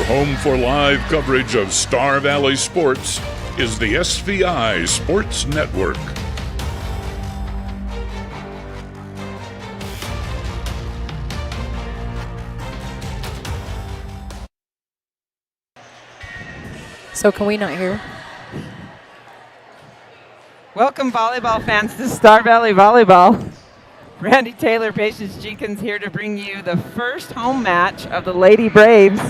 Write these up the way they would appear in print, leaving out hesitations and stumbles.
home for live coverage of Star Valley sports is the SVI Sports Network. So can we not hear? Welcome, volleyball fans, to Star Valley Volleyball. Randy Taylor, Patience Jenkins here to bring you the first home match of the Lady Braves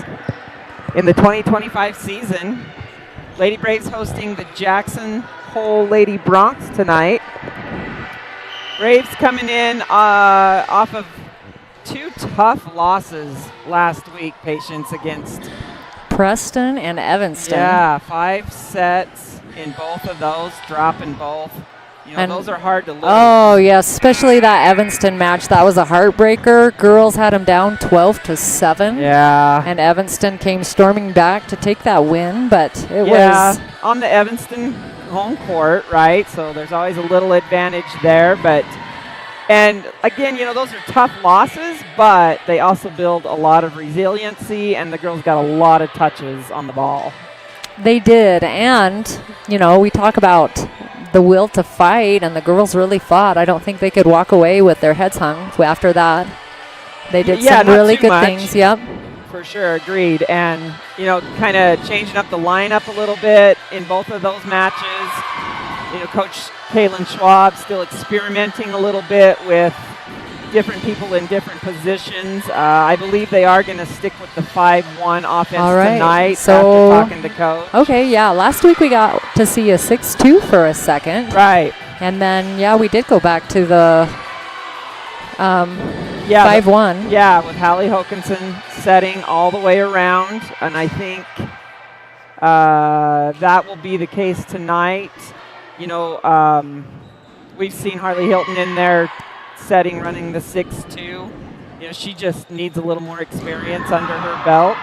in the 2025 season. Lady Braves hosting the Jackson Hole Lady Bronx tonight. Braves coming in off of two tough losses last week, Patience, against Preston and Evanston. Yeah, 5 sets in both of those, dropping both. You know, and those are hard to lose. Oh, yes, especially that Evanston match. That was a heartbreaker. Girls had them down 12-7. Yeah. And Evanston came storming back to take that win, but it was on the Evanston home court, right? So there's always a little advantage there, but and again, you know, those are tough losses, but they also build a lot of resiliency, and the girls got a lot of touches on the ball. They did, and, you know, we talk about the will to fight, and the girls really fought. I don't think they could walk away with their heads hung after that. They did some really good things, yep. For sure, agreed. And, you know, kind of changing up the lineup a little bit in both of those matches. You know, Coach Kaylin Schwab still experimenting a little bit with different people in different positions. I believe they are going to stick with the 5-1 offense tonight after talking to Coach. Okay, yeah. Last week we got to see a 6-2 for a second. Right. And then, yeah, we did go back to the 5-1. Yeah, with Hallie Hokinson setting all the way around. And I think that will be the case tonight. You know, we've seen Harley Hilton in there setting, running the 6-2. You know, she just needs a little more experience under her belt,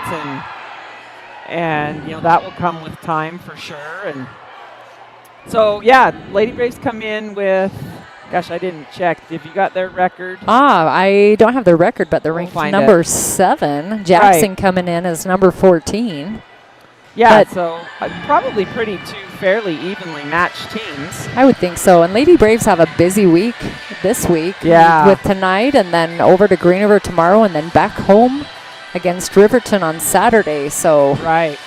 and you know, that will come with time for sure. And so, yeah, Lady Braves come in with, gosh, I didn't check. If you got their record? I don't have their record, but they're ranked number 7. Jackson coming in as number 14. Yeah, so probably two fairly evenly matched teams. I would think so. And Lady Braves have a busy week this week with tonight, and then over to Green River tomorrow, and then back home against Riverton on Saturday. So right.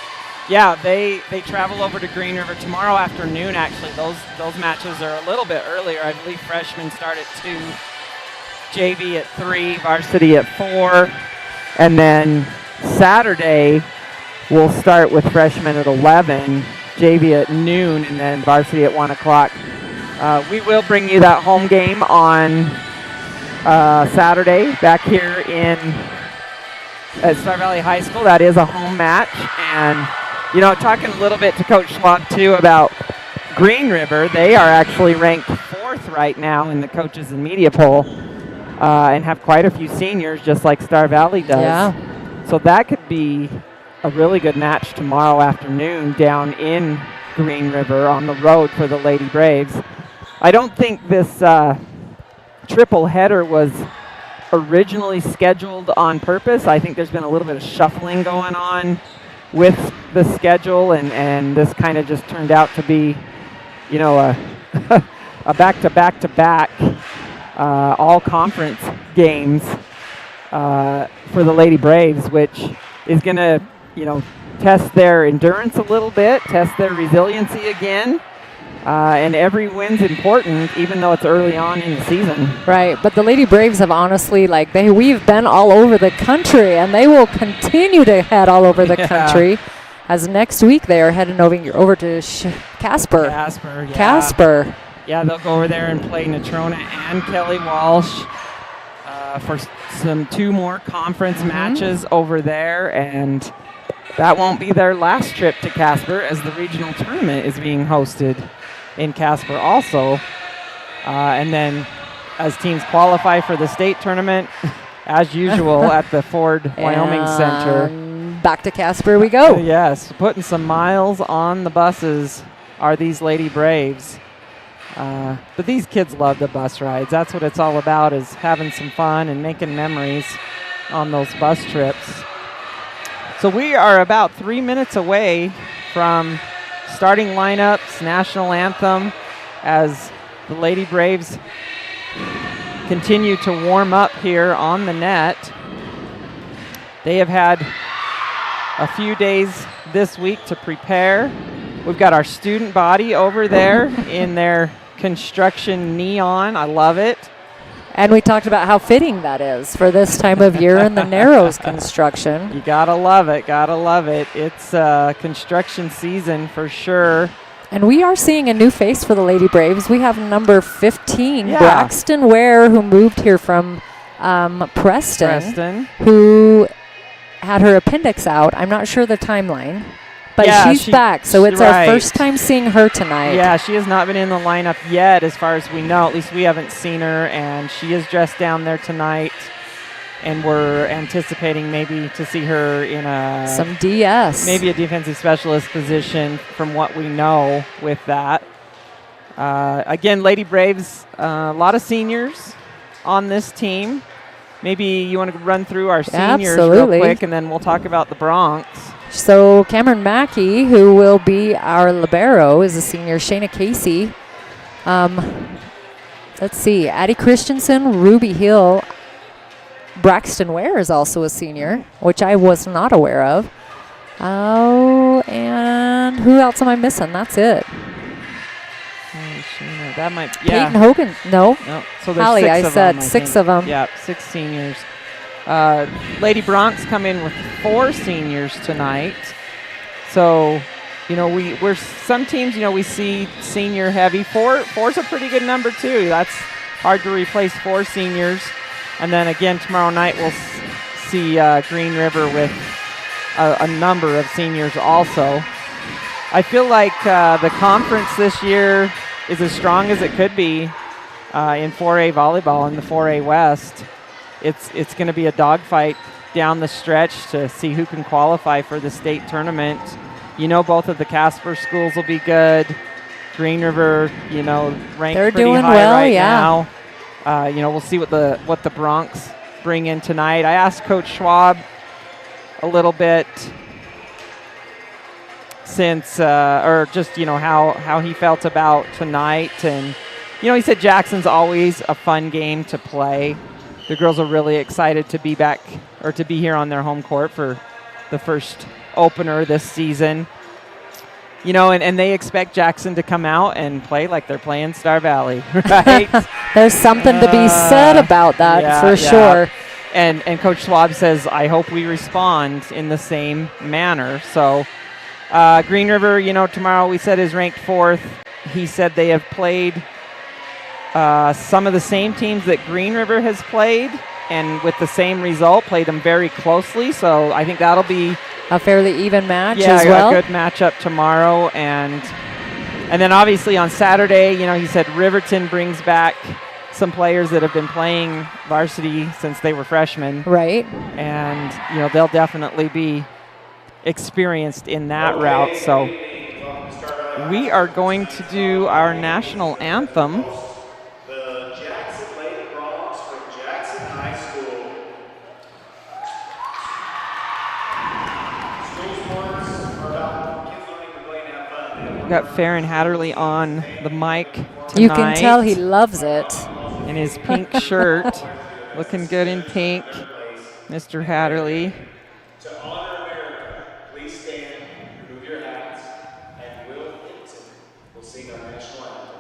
Yeah, they travel over to Green River tomorrow afternoon, actually. Those matches are a little bit earlier. I believe freshmen start at 2, JV at 3, varsity at 4. And then Saturday we'll start with freshmen at 11, JV at noon, and then varsity at 1 o'clock. We will bring you that home game on Saturday back here at Star Valley High School. That is a home match. And, you know, talking a little bit to Coach Schwab, too, about Green River, they are actually ranked 4th right now in the coaches and media poll and have quite a few seniors, just like Star Valley does. Yeah. So that could be a really good match tomorrow afternoon down in Green River on the road for the Lady Braves. I don't think this triple header was originally scheduled on purpose. I think there's been a little bit of shuffling going on with the schedule, and this kind of just turned out to be, you know, a back-to-back-to-back all-conference games for the Lady Braves, which is going to, you know, test their endurance a little bit, test their resiliency again, and every win's important, even though it's early on in the season. Right, but the Lady Braves have honestly, we've been all over the country, and they will continue to head all over the country, as next week they are heading over to Casper. Casper. Yeah, they'll go over there and play Natrona and Kelly Walsh for some 2 more conference matches over there, and that won't be their last trip to Casper, as the regional tournament is being hosted in Casper also. And then as teams qualify for the state tournament, as usual, at the Ford Wyoming Center. Back to Casper we go. Yes, putting some miles on the buses are these Lady Braves. But these kids love the bus rides. That's what it's all about, is having some fun and making memories on those bus trips. So we are about 3 minutes away from starting lineups, national anthem, as the Lady Braves continue to warm up here on the net. They have had a few days this week to prepare. We've got our student body over there in their construction neon. I love it. And we talked about how fitting that is for this time of year in the Narrows construction. You gotta love it, gotta love it. It's construction season for sure. And we are seeing a new face for the Lady Braves. We have number 15, Braxton Ware, who moved here from Preston, who had her appendix out. I'm not sure the timeline, but she's back, so it's our first time seeing her tonight. Yeah, she has not been in the lineup yet as far as we know. At least we haven't seen her, and she is dressed down there tonight, and we're anticipating maybe to see her in some DS. Maybe a defensive specialist position from what we know with that. Again, Lady Braves, a lot of seniors on this team. Maybe you want to run through our seniors real quick, and then we'll talk about the Bronx. So Cameron Mackey, who will be our libero, is a senior. Shayna Casey. Let's see. Addie Christensen, Ruby Hill. Braxton Ware is also a senior, which I was not aware of. Oh, and who else am I missing? That's it. That might Peyton Hogan. No. So there's Hallie, six of them, six of them. Yeah, 6 seniors. Lady Bronx come in with 4 seniors tonight. So, we're some teams, we see senior heavy. Four's a pretty good number too. That's hard to replace 4 seniors. And then again tomorrow night we'll see Green River with a number of seniors also. I feel like the conference this year is as strong as it could be in 4A volleyball in the 4A West. It's going to be a dogfight down the stretch to see who can qualify for the state tournament. Both of the Casper schools will be good. Green River, ranked They're pretty doing high well, right yeah. now. We'll see what the Bronx bring in tonight. I asked Coach Schwab a little bit since, how he felt about tonight. And, he said Jackson's always a fun game to play. The girls are really excited to be back or to be here on their home court for the first opener this season. And they expect Jackson to come out and play like they're playing Star Valley, right? There's something to be said about that for sure. And Coach Schwab says, I hope we respond in the same manner. So Green River, tomorrow we said is ranked 4th. He said they have played some of the same teams that Green River has played, and with the same result, played them very closely. So I think that'll be a fairly even match as well. Yeah, a good matchup tomorrow. And then obviously on Saturday, he said Riverton brings back some players that have been playing varsity since they were freshmen. Right. And, they'll definitely be experienced in that route. So we are going to do our national anthem. We've got Farron Hatterley on the mic tonight. You can tell he loves it. In his pink shirt. Looking good in pink. Mr. Hatterley. To honor America, please stand, remove your hats, and we'll sing our national anthem.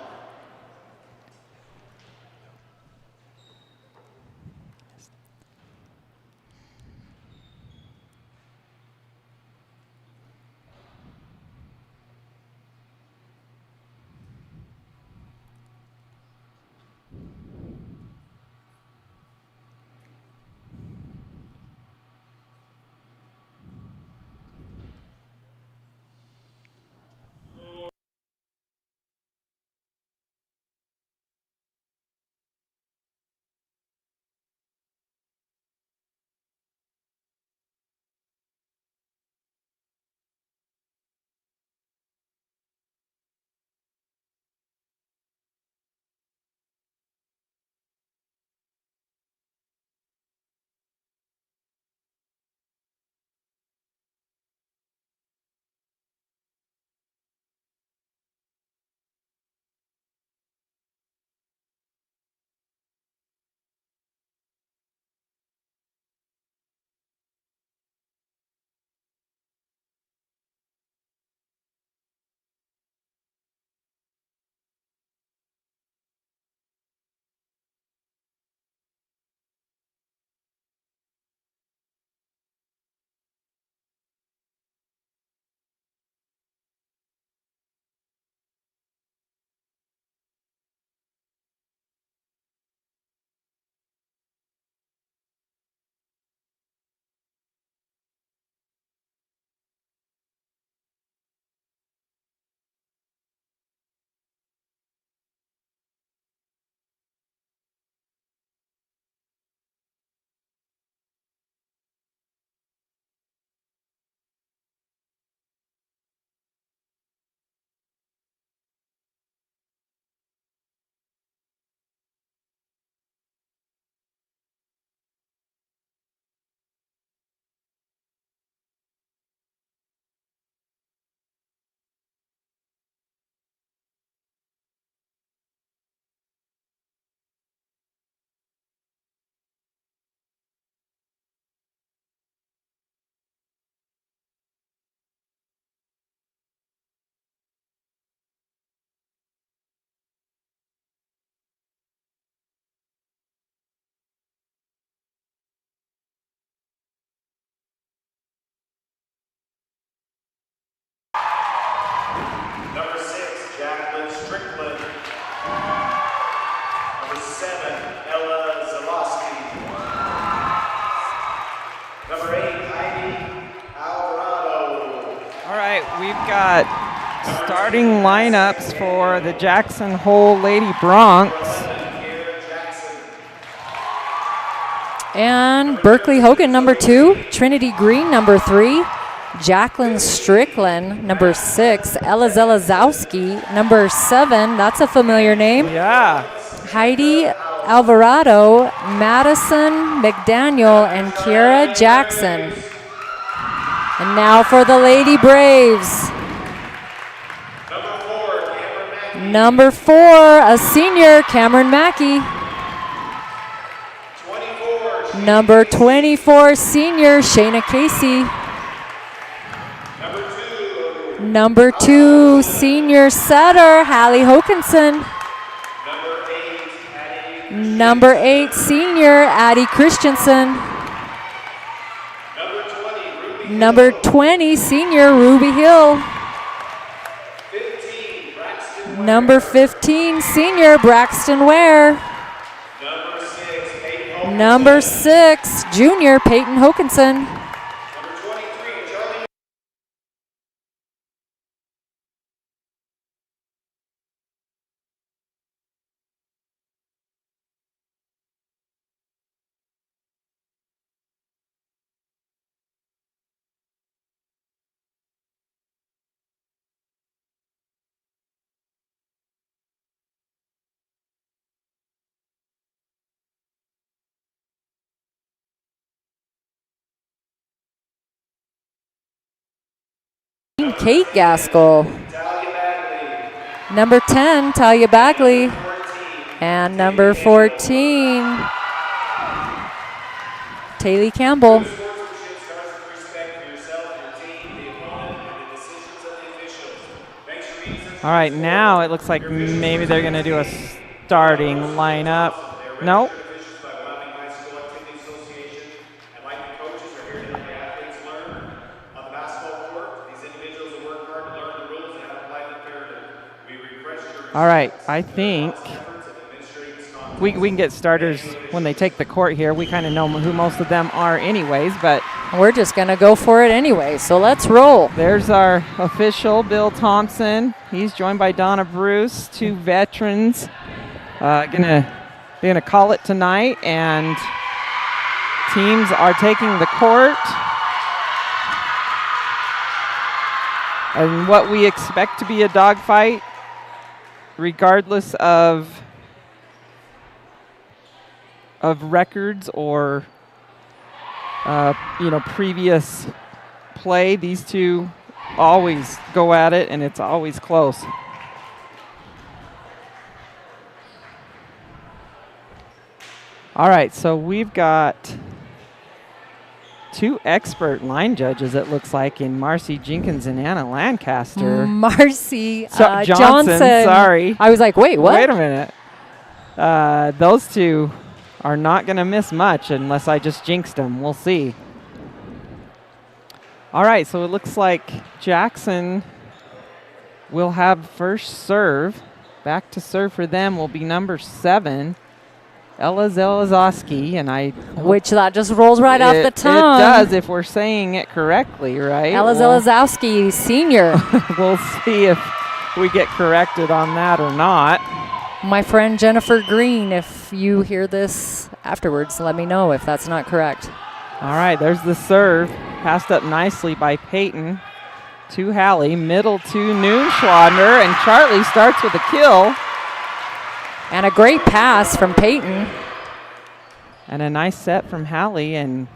got starting lineups for the Jackson Hole Lady Bronx. And Berkeley Hogan, number 2. Trinity Green, number 3. Jacqueline Strickland, number 6. Ella Zelazowski, number 7. That's a familiar name. Yeah. Heidi Alvarado, Madison McDaniel, and Kiera Jackson. And now for the Lady Braves. Number 4, a senior, Cameron Mackey. Number 24, senior, Shayna Casey. Number 2, senior setter, Hallie Hokinson. Number 8, senior, Addie Christensen. Number 20, senior, Ruby Hill. Number 15, senior, Braxton Ware. Number 6, junior, Peyton Hokinson. Kate Gaskell. Number 10, Talia Bagley. And number 14, Taylor Campbell. All right, now it looks like maybe they're going to do a starting lineup. Nope. All right, I think we can get starters when they take the court here. We kind of know who most of them are anyways, but we're just going to go for it anyway, so let's roll. There's our official, Bill Thompson. He's joined by Donna Bruce, 2 veterans. Gonna call it tonight, and teams are taking the court. And what we expect to be a dogfight, regardless of records or previous play. These two always go at it, and it's always close. All right, so we've got 2 expert line judges, it looks like, in Marcy Jenkins and Anna Lancaster. Marcy Johnson, sorry. I was like, wait, what? Wait a minute. Those 2 are not going to miss much unless I just jinxed them. We'll see. All right, so it looks like Jackson will have first serve. Back to serve for them will be number 7, Ella Zelazowski, and which that just rolls right off the tongue. It does if we're saying it correctly, right? Ella Zelazowski, senior. We'll see if we get corrected on that or not. My friend Jennifer Green, if you hear this afterwards, let me know if that's not correct. All right, there's the serve. Passed up nicely by Peyton to Hallie. Middle to Noonschlander, and Charlie starts with a kill. And a great pass from Peyton. And a nice set from Hallie, and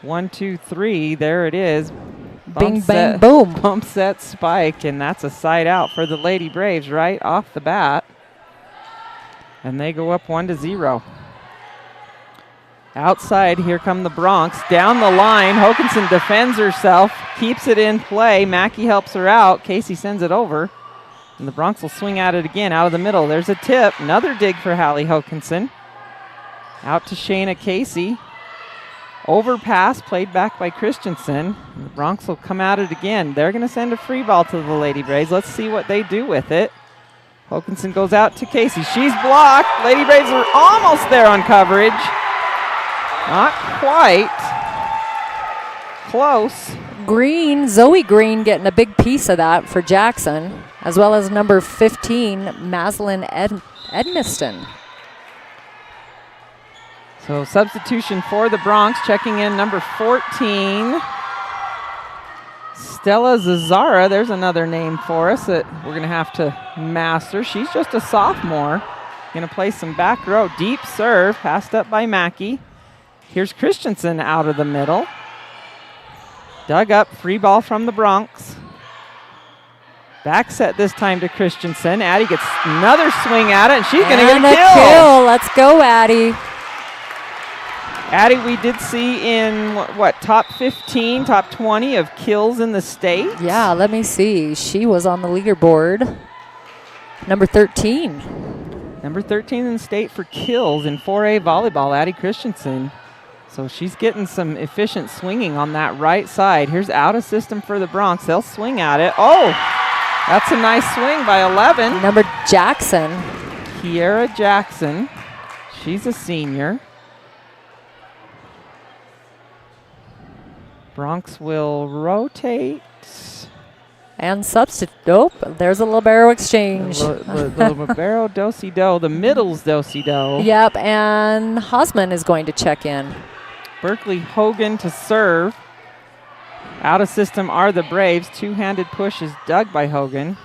1, 2, 3, there it is. Bing, bang, boom. Bump set spike, and that's a side out for the Lady Braves right off the bat. And they go up 1-0. Outside, here come the Bronx. Down the line, Hokinson defends herself, keeps it in play. Mackey helps her out. Casey sends it over. And the Bronx will swing at it again out of the middle. There's a tip. Another dig for Hallie Hokinson. Out to Shayna Casey. Overpass played back by Christensen. The Bronx will come at it again. They're going to send a free ball to the Lady Braves. Let's see what they do with it. Hokinson goes out to Casey. She's blocked. Lady Braves are almost there on coverage. Not quite. Close. Green, Zoe Green, getting a big piece of that for Jackson, as well as number 15, Maslin Edmiston. So substitution for the Bronx, checking in number 14, Stella Zazzara. There's another name for us that we're going to have to master. She's just a sophomore. Going to play some back row. Deep serve, passed up by Mackey. Here's Christensen out of the middle. Dug up, free ball from the Bronx. Back set this time to Christensen. Addie gets another swing at it, and she's going to get a kill. Let's go, Addie. Addie, we did see in, what, top 15, top 20 of kills in the state? Yeah, let me see. She was on the leaderboard. Number 13. Number 13 in the state for kills in 4A volleyball, Addie Christensen. So she's getting some efficient swinging on that right side. Here's out of system for the Bronx. They'll swing at it. Oh, that's a nice swing by 11. Number Jackson. Kiera Jackson. She's a senior. Bronx will rotate. And substitute. Nope, there's a libero exchange. The libero do-si-do. The middle's do-si-do. Yep, and Hosman is going to check in. Berkeley Hogan to serve. Out of system are the Braves. Two-handed push is dug by Hogan.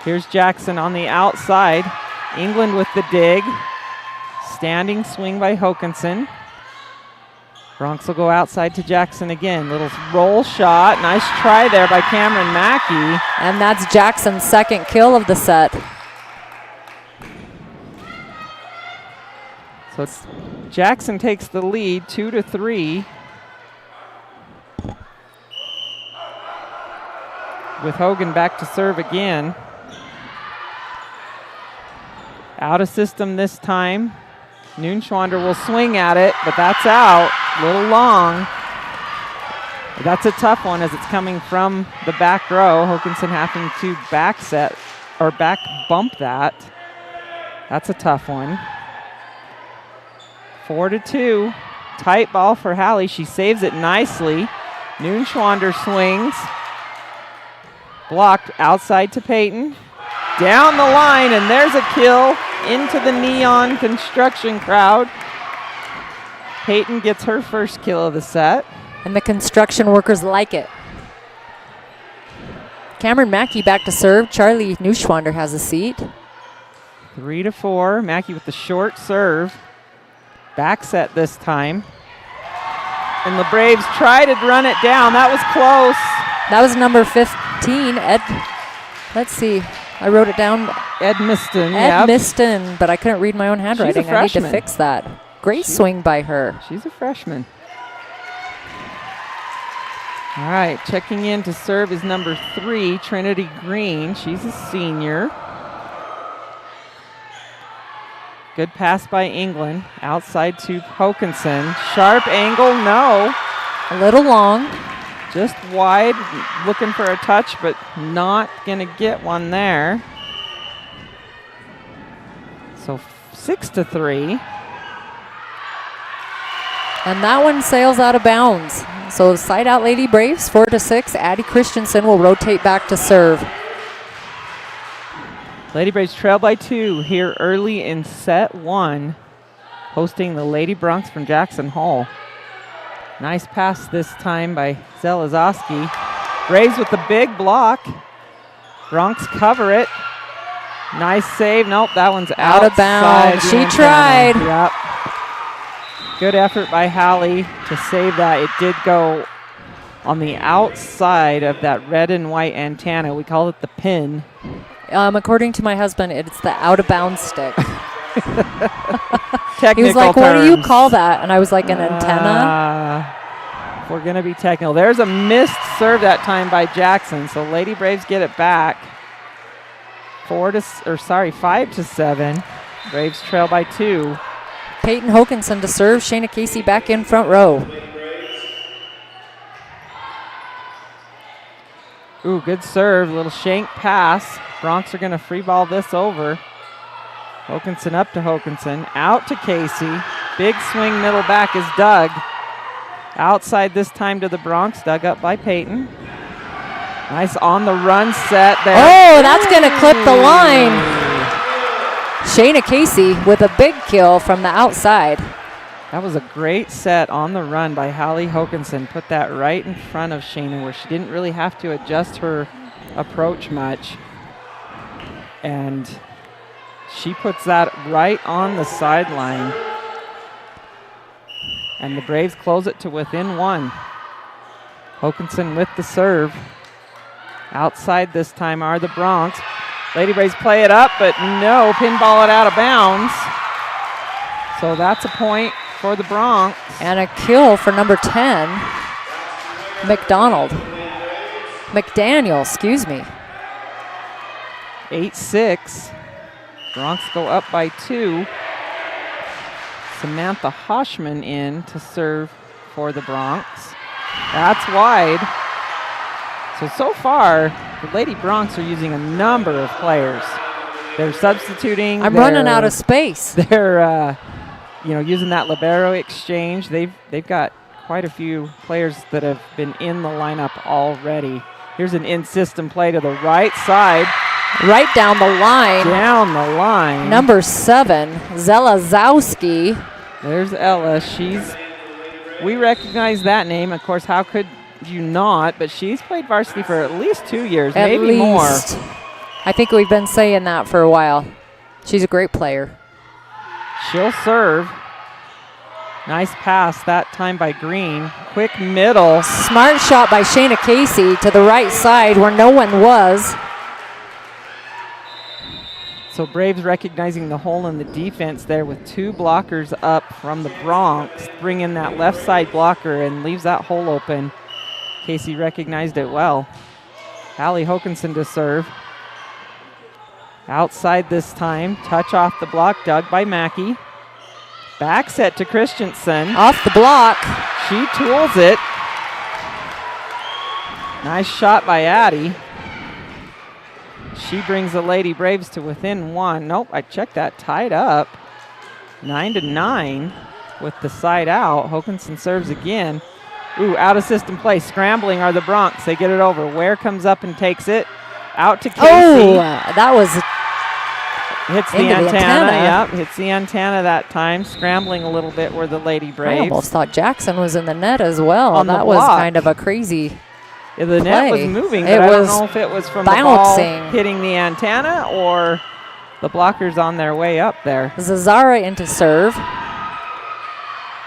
Here's Jackson on the outside. England with the dig. Standing swing by Hokanson. Bronx will go outside to Jackson again. Little roll shot. Nice try there by Cameron Mackey. And that's Jackson's second kill of the set. So Jackson takes the lead 2-3. With Hogan back to serve again. Out of system this time. Noonschwander will swing at it, but that's out. Little long. That's a tough one as it's coming from the back row. Hokanson having to back set or back bump that. That's a tough one. 4-2. Tight ball for Hallie. She saves it nicely. Noonschwander swings. Blocked outside to Peyton. Down the line, and there's a kill into the neon construction crowd. Peyton gets her first kill of the set. And the construction workers like it. Cameron Mackey back to serve. Charlie Neuschwander has a seat. 3-4. Mackey with the short serve. Back set this time. And the Braves try to run it down. That was close. That was number 15, let's see. I wrote it down. Edmiston. Edmiston, but I couldn't read my own handwriting. I need to freshman. fix that. Great swing by her. She's a freshman. All right, checking in to serve is number 3, Trinity Green. She's a senior. Good pass by England. Outside to Hokanson. Sharp angle, no. A little long. Just wide, looking for a touch, but not going to get one there. So 6-3. And that one sails out of bounds. So side out Lady Braves, 4-6. Addie Christensen will rotate back to serve. Lady Braves trail by 2 here early in set 1, hosting the Lady Bronx from Jackson Hall. Nice pass this time by Zelazowski. Braves with the big block. Bronx cover it. Nice save. Nope, that one's out of bounds. She tried. Yep. Good effort by Hallie to save that. It did go on the outside of that red and white antenna. We call it the pin. According to my husband, it's the out of bounds stick. Technical He was like, what do you terms. call that? And I was like, an antenna? We're going to be technical. There's a missed serve that time by Jackson, so Lady Braves get it back. 5-7. Braves trail by 2. Peyton Hokanson to serve. Shayna Casey back in front row. Ooh, good serve. Little shank pass. Bronx are going to free ball this over. Hokanson up to Hokanson. Out to Casey. Big swing middle back is dug. Outside this time to the Bronx, dug up by Peyton. Nice on the run set there. Oh, that's going to clip the line. Shayna Casey with a big kill from the outside. That was a great set on the run by Hallie Hokinson. Put that right in front of Shayna where she didn't really have to adjust her approach much. And she puts that right on the sideline. And the Braves close it to within 1. Hokinson with the serve. Outside this time are the Bronx. Lady Braves play it up, but no, pinball it out of bounds. So that's a point for the Bronx. And a kill for number 10, McDaniel, excuse me. 8-6. Bronx go up by 2. Samantha Hoshman in to serve for the Bronx. That's wide. So far, the Lady Bronx are using a number of players. They're substituting. I'm running out of space. They're, using that libero exchange. They've got quite a few players that have been in the lineup already. Here's an in-system play to the right side. Right down the line. Down the line. Number 7, Zelazowski. There's Ella. We recognize that name. Of course, how could you not? But she's played varsity for at least 2 years, maybe more. I think we've been saying that for a while. She's a great player. She'll serve. Nice pass that time by Green. Quick middle. Smart shot by Shayna Casey to the right side where no one was. So Braves recognizing the hole in the defense there with 2 blockers up from the Bronx. Bring in that left side blocker and leaves that hole open. Casey recognized it well. Hallie Hokinson to serve. Outside this time. Touch off the block dug by Mackey. Back set to Christensen. Off the block. She tools it. Nice shot by Addie. She brings the Lady Braves to within 1. Nope, I checked that. Tied up. 9-9 with the side out. Hokinson serves again. Ooh, out of system play. Scrambling are the Bronx. They get it over. Ware comes up and takes it. Out to Casey. Oh, that was hits the antenna. Yep, hits the antenna that time. Scrambling a little bit were the Lady Braves. I almost thought Jackson was in the net as well. On that the was block. kind of a crazy Yeah, the net was moving, but It I don't was know if it was from bouncing. the ball hitting the antenna or the blockers on their way up there. Zazara into serve.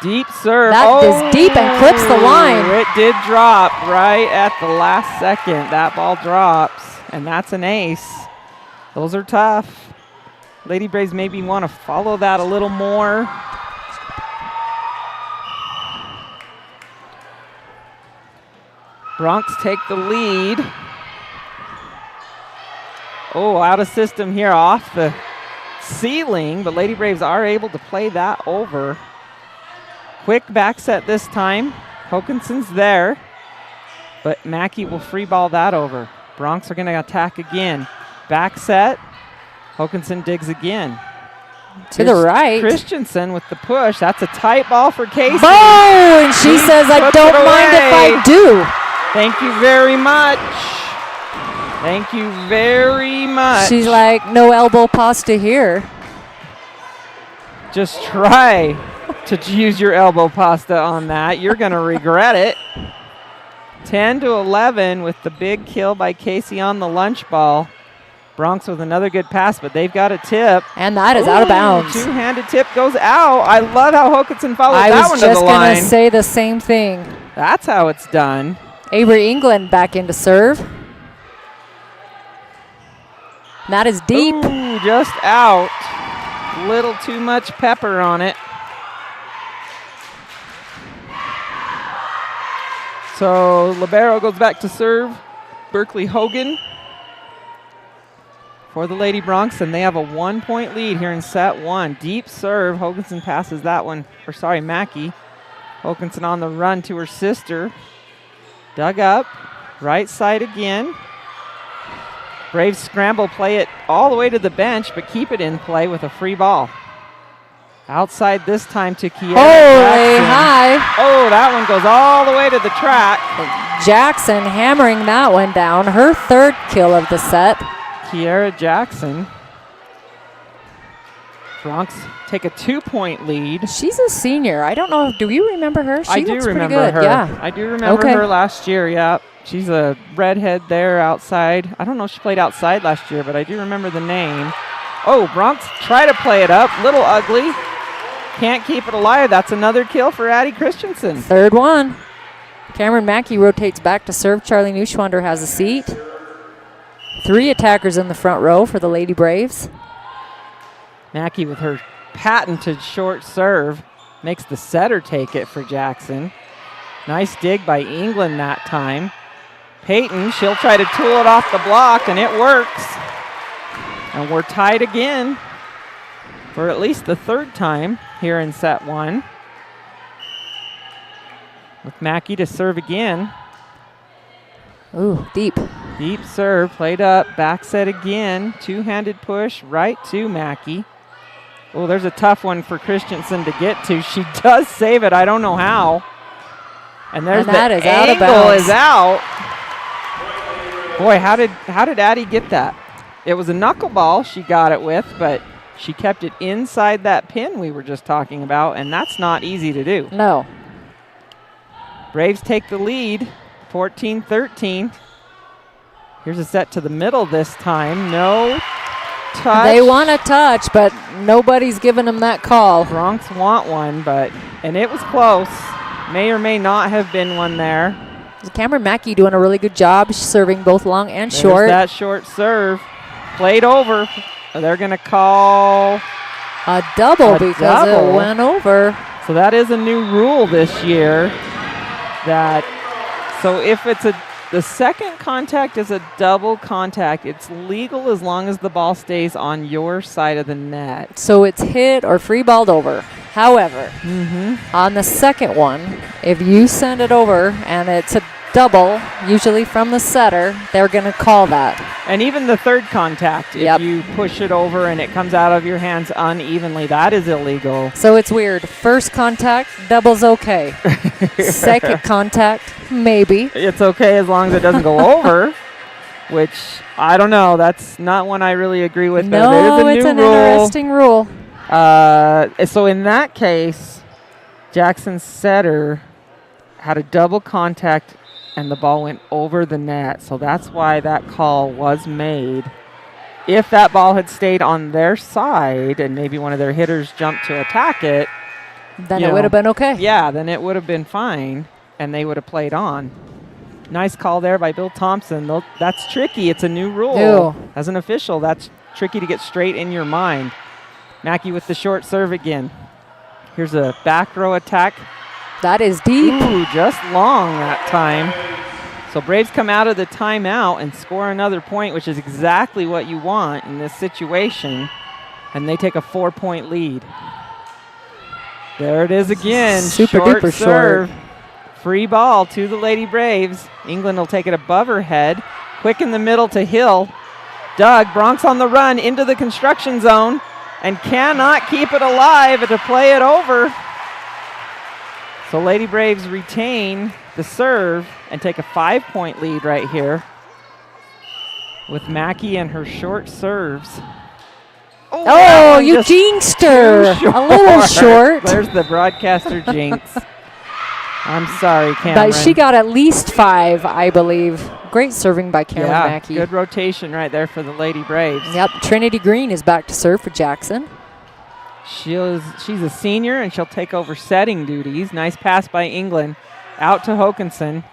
Deep serve. That is deep and clips the line. It did drop right at the last second. That ball drops, and that's an ace. Those are tough. Lady Braves maybe want to follow that a little more. Bronx take the lead. Oh, out of system here off the ceiling, but Lady Braves are able to play that over. Quick back set this time. Hokinson's there, but Mackey will free ball that over. Bronx are going to attack again. Back set. Hokinson digs again. To the right. Christensen with the push. That's a tight ball for Casey. Oh, and she says, I puts don't it mind if away. I do. Thank you very much. Thank you very much. She's like, no elbow pasta here. Just try to use your elbow pasta on that. You're going to regret it. 10-11 with the big kill by Casey on the lunch ball. Bronx with another good pass, but they've got a tip. And that is out of bounds. Two-handed tip goes out. I love how Hokinson followed that I one was to the just line. going to say the same thing. That's how it's done. Avery England back into serve. And that is deep. Ooh, just out. Little too much pepper on it. So libero goes back to serve. Berkeley Hogan for the Lady Bronx, and they have a 1-point lead here in set 1. Deep serve. Hokinson passes that one. Mackey. Hokinson on the run to her sister. Dug up. Right side again. Braves scramble, play it all the way to the bench, but keep it in play with a free ball. Outside this time to Kiera Holy Jackson. high. Oh, that one goes all the way to the track. Jackson hammering that one down. Her third kill of the set. Kiera Jackson. Bronx take a 2-point lead. She's a senior. I don't know. Do you remember her? She I do looks pretty remember good. her. Yeah. I do remember Okay. her last year, yeah. She's a redhead there outside. I don't know if she played outside last year, but I do remember the name. Oh, Bronx try to play it up. Little ugly. Can't keep it alive. That's another kill for Addie Christensen. Third one. Cameron Mackey rotates back to serve. Charlie Neuschwander has a seat. 3 attackers in the front row for the Lady Braves. Mackey with her patented short serve makes the setter take it for Jackson. Nice dig by England that time. Peyton, she'll try to tool it off the block, and it works. And we're tied again for at least the third time here in set 1. With Mackey to serve again. Ooh, deep. Deep serve, played up, back set again. Two-handed push right to Mackey. Oh, there's a tough one for Christensen to get to. She does save it. I don't know how. And there's that the is out of angle bounds. is out. Boy, how did Addie get that? It was a knuckleball she got it with, but she kept it inside that pin we were just talking about, and that's not easy to do. No. Braves take the lead, 14-13. Here's a set to the middle this time. No touch. They want a touch, but nobody's giving them that call. Bronx want one, and it was close. May or may not have been one there. Cameron Mackey doing a really good job serving both long and There's short. that short serve. Played over. They're going to call A double A because double. it went over. So that is a new rule this year. So if it's the second contact is a double contact, it's legal as long as the ball stays on your side of the net. So it's hit or free balled over. However, on the second one, if you send it over and it's a double, usually from the setter, they're going to call that. And even the third contact, if you push it over and it comes out of your hands unevenly, that is illegal. So it's weird. First contact, double's okay. Second contact, maybe. It's okay as long as it doesn't go over, which I don't know. That's not one I really agree with. No, but it is it's a an new rule. interesting rule. So in that case, Jackson's setter had a double contact and the ball went over the net. So that's why that call was made. If that ball had stayed on their side and maybe one of their hitters jumped to attack it, Then it would have been okay. yeah, then it would have been fine and they would have played on. Nice call there by Bill Thompson. That's tricky. It's a new rule. Ew. As an official, that's tricky to get straight in your mind. Mackey with the short serve again. Here's a back row attack. That is deep. Ooh, just long that time. So Braves come out of the timeout and score another point, which is exactly what you want in this situation. And they take a 4-point lead. There it is again. Super short duper serve. short. Free ball to the Lady Braves. England will take it above her head. Quick in the middle to Hill. Doug, Bronx on the run into the construction zone and cannot keep it alive to play it over. So Lady Braves retain the serve and take a 5-point lead right here with Mackey and her short serves. Oh, that one you just jinxed too her. A little short. There's the broadcaster jinx. I'm sorry, Cameron. But she got at least 5, I believe. Great serving by Cameron Mackey. Good rotation right there for the Lady Braves. Yep, Trinity Green is back to serve for Jackson. She's a senior, and she'll take over setting duties. Nice pass by England. Out to Hokinson.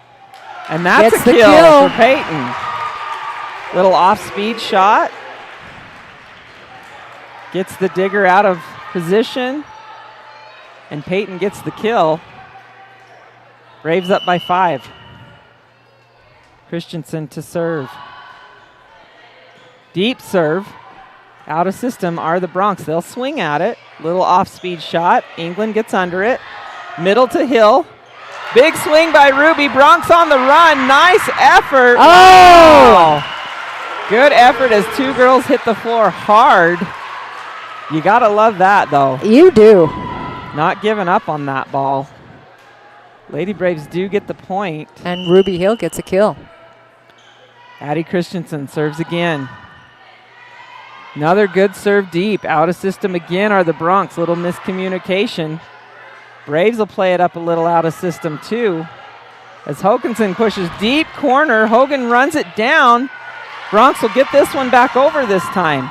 And that's Gets a the kill kill. for Peyton. Little off-speed shot. Gets the digger out of position. And Peyton gets the kill. Braves up by 5. Christensen to serve. Deep serve. Out of system are the Bronx. They'll swing at it. Little off-speed shot. England gets under it. Middle to Hill. Big swing by Ruby. Bronx on the run. Nice effort. Oh! Wow. Good effort as two girls hit the floor hard. You got to love that, though. You do. Not giving up on that ball. Lady Braves do get the point. And Ruby Hill gets a kill. Addie Christensen serves again. Another good serve deep. Out of system again are the Bronx. Little miscommunication. Braves will play it up a little out of system too. As Hokanson pushes deep corner, Hogan runs it down. Bronx will get this one back over this time.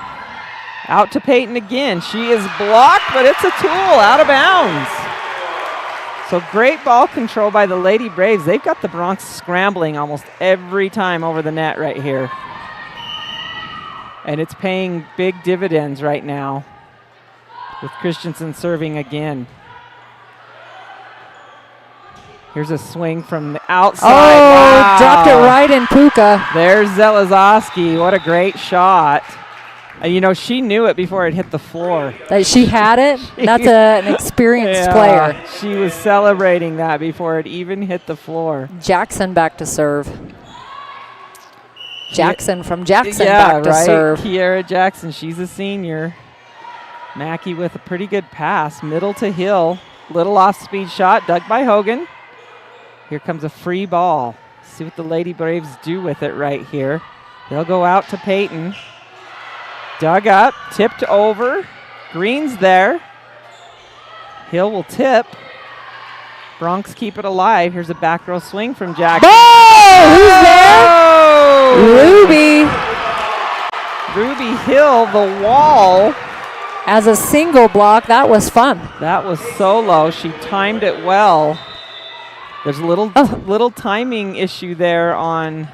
Out to Peyton again. She is blocked, but it's a tool out of bounds. So great ball control by the Lady Braves. They've got the Bronx scrambling almost every time over the net right here. And it's paying big dividends right now with Christensen serving again. Here's a swing from the outside. Oh, wow. dropped it right in Puka. There's Zelazowski. What a great shot. You know, she knew it before it hit the floor. That she had it? That's an experienced player. She was celebrating that before it even hit the floor. Jackson back to serve. Jackson from Jackson back to serve. Kiara Jackson, she's a senior. Mackey with a pretty good pass. Middle to Hill. Little off-speed shot dug by Hogan. Here comes a free ball. See what the Lady Braves do with it right here. They'll go out to Peyton. Dug up, tipped over. Green's there. Hill will tip. Bronx keep it alive. Here's a back row swing from Jackson. Oh, who's there? Ruby. Ruby Hill, the wall. As a single block, that was fun. That was solo. She timed it well. There's a little timing issue there on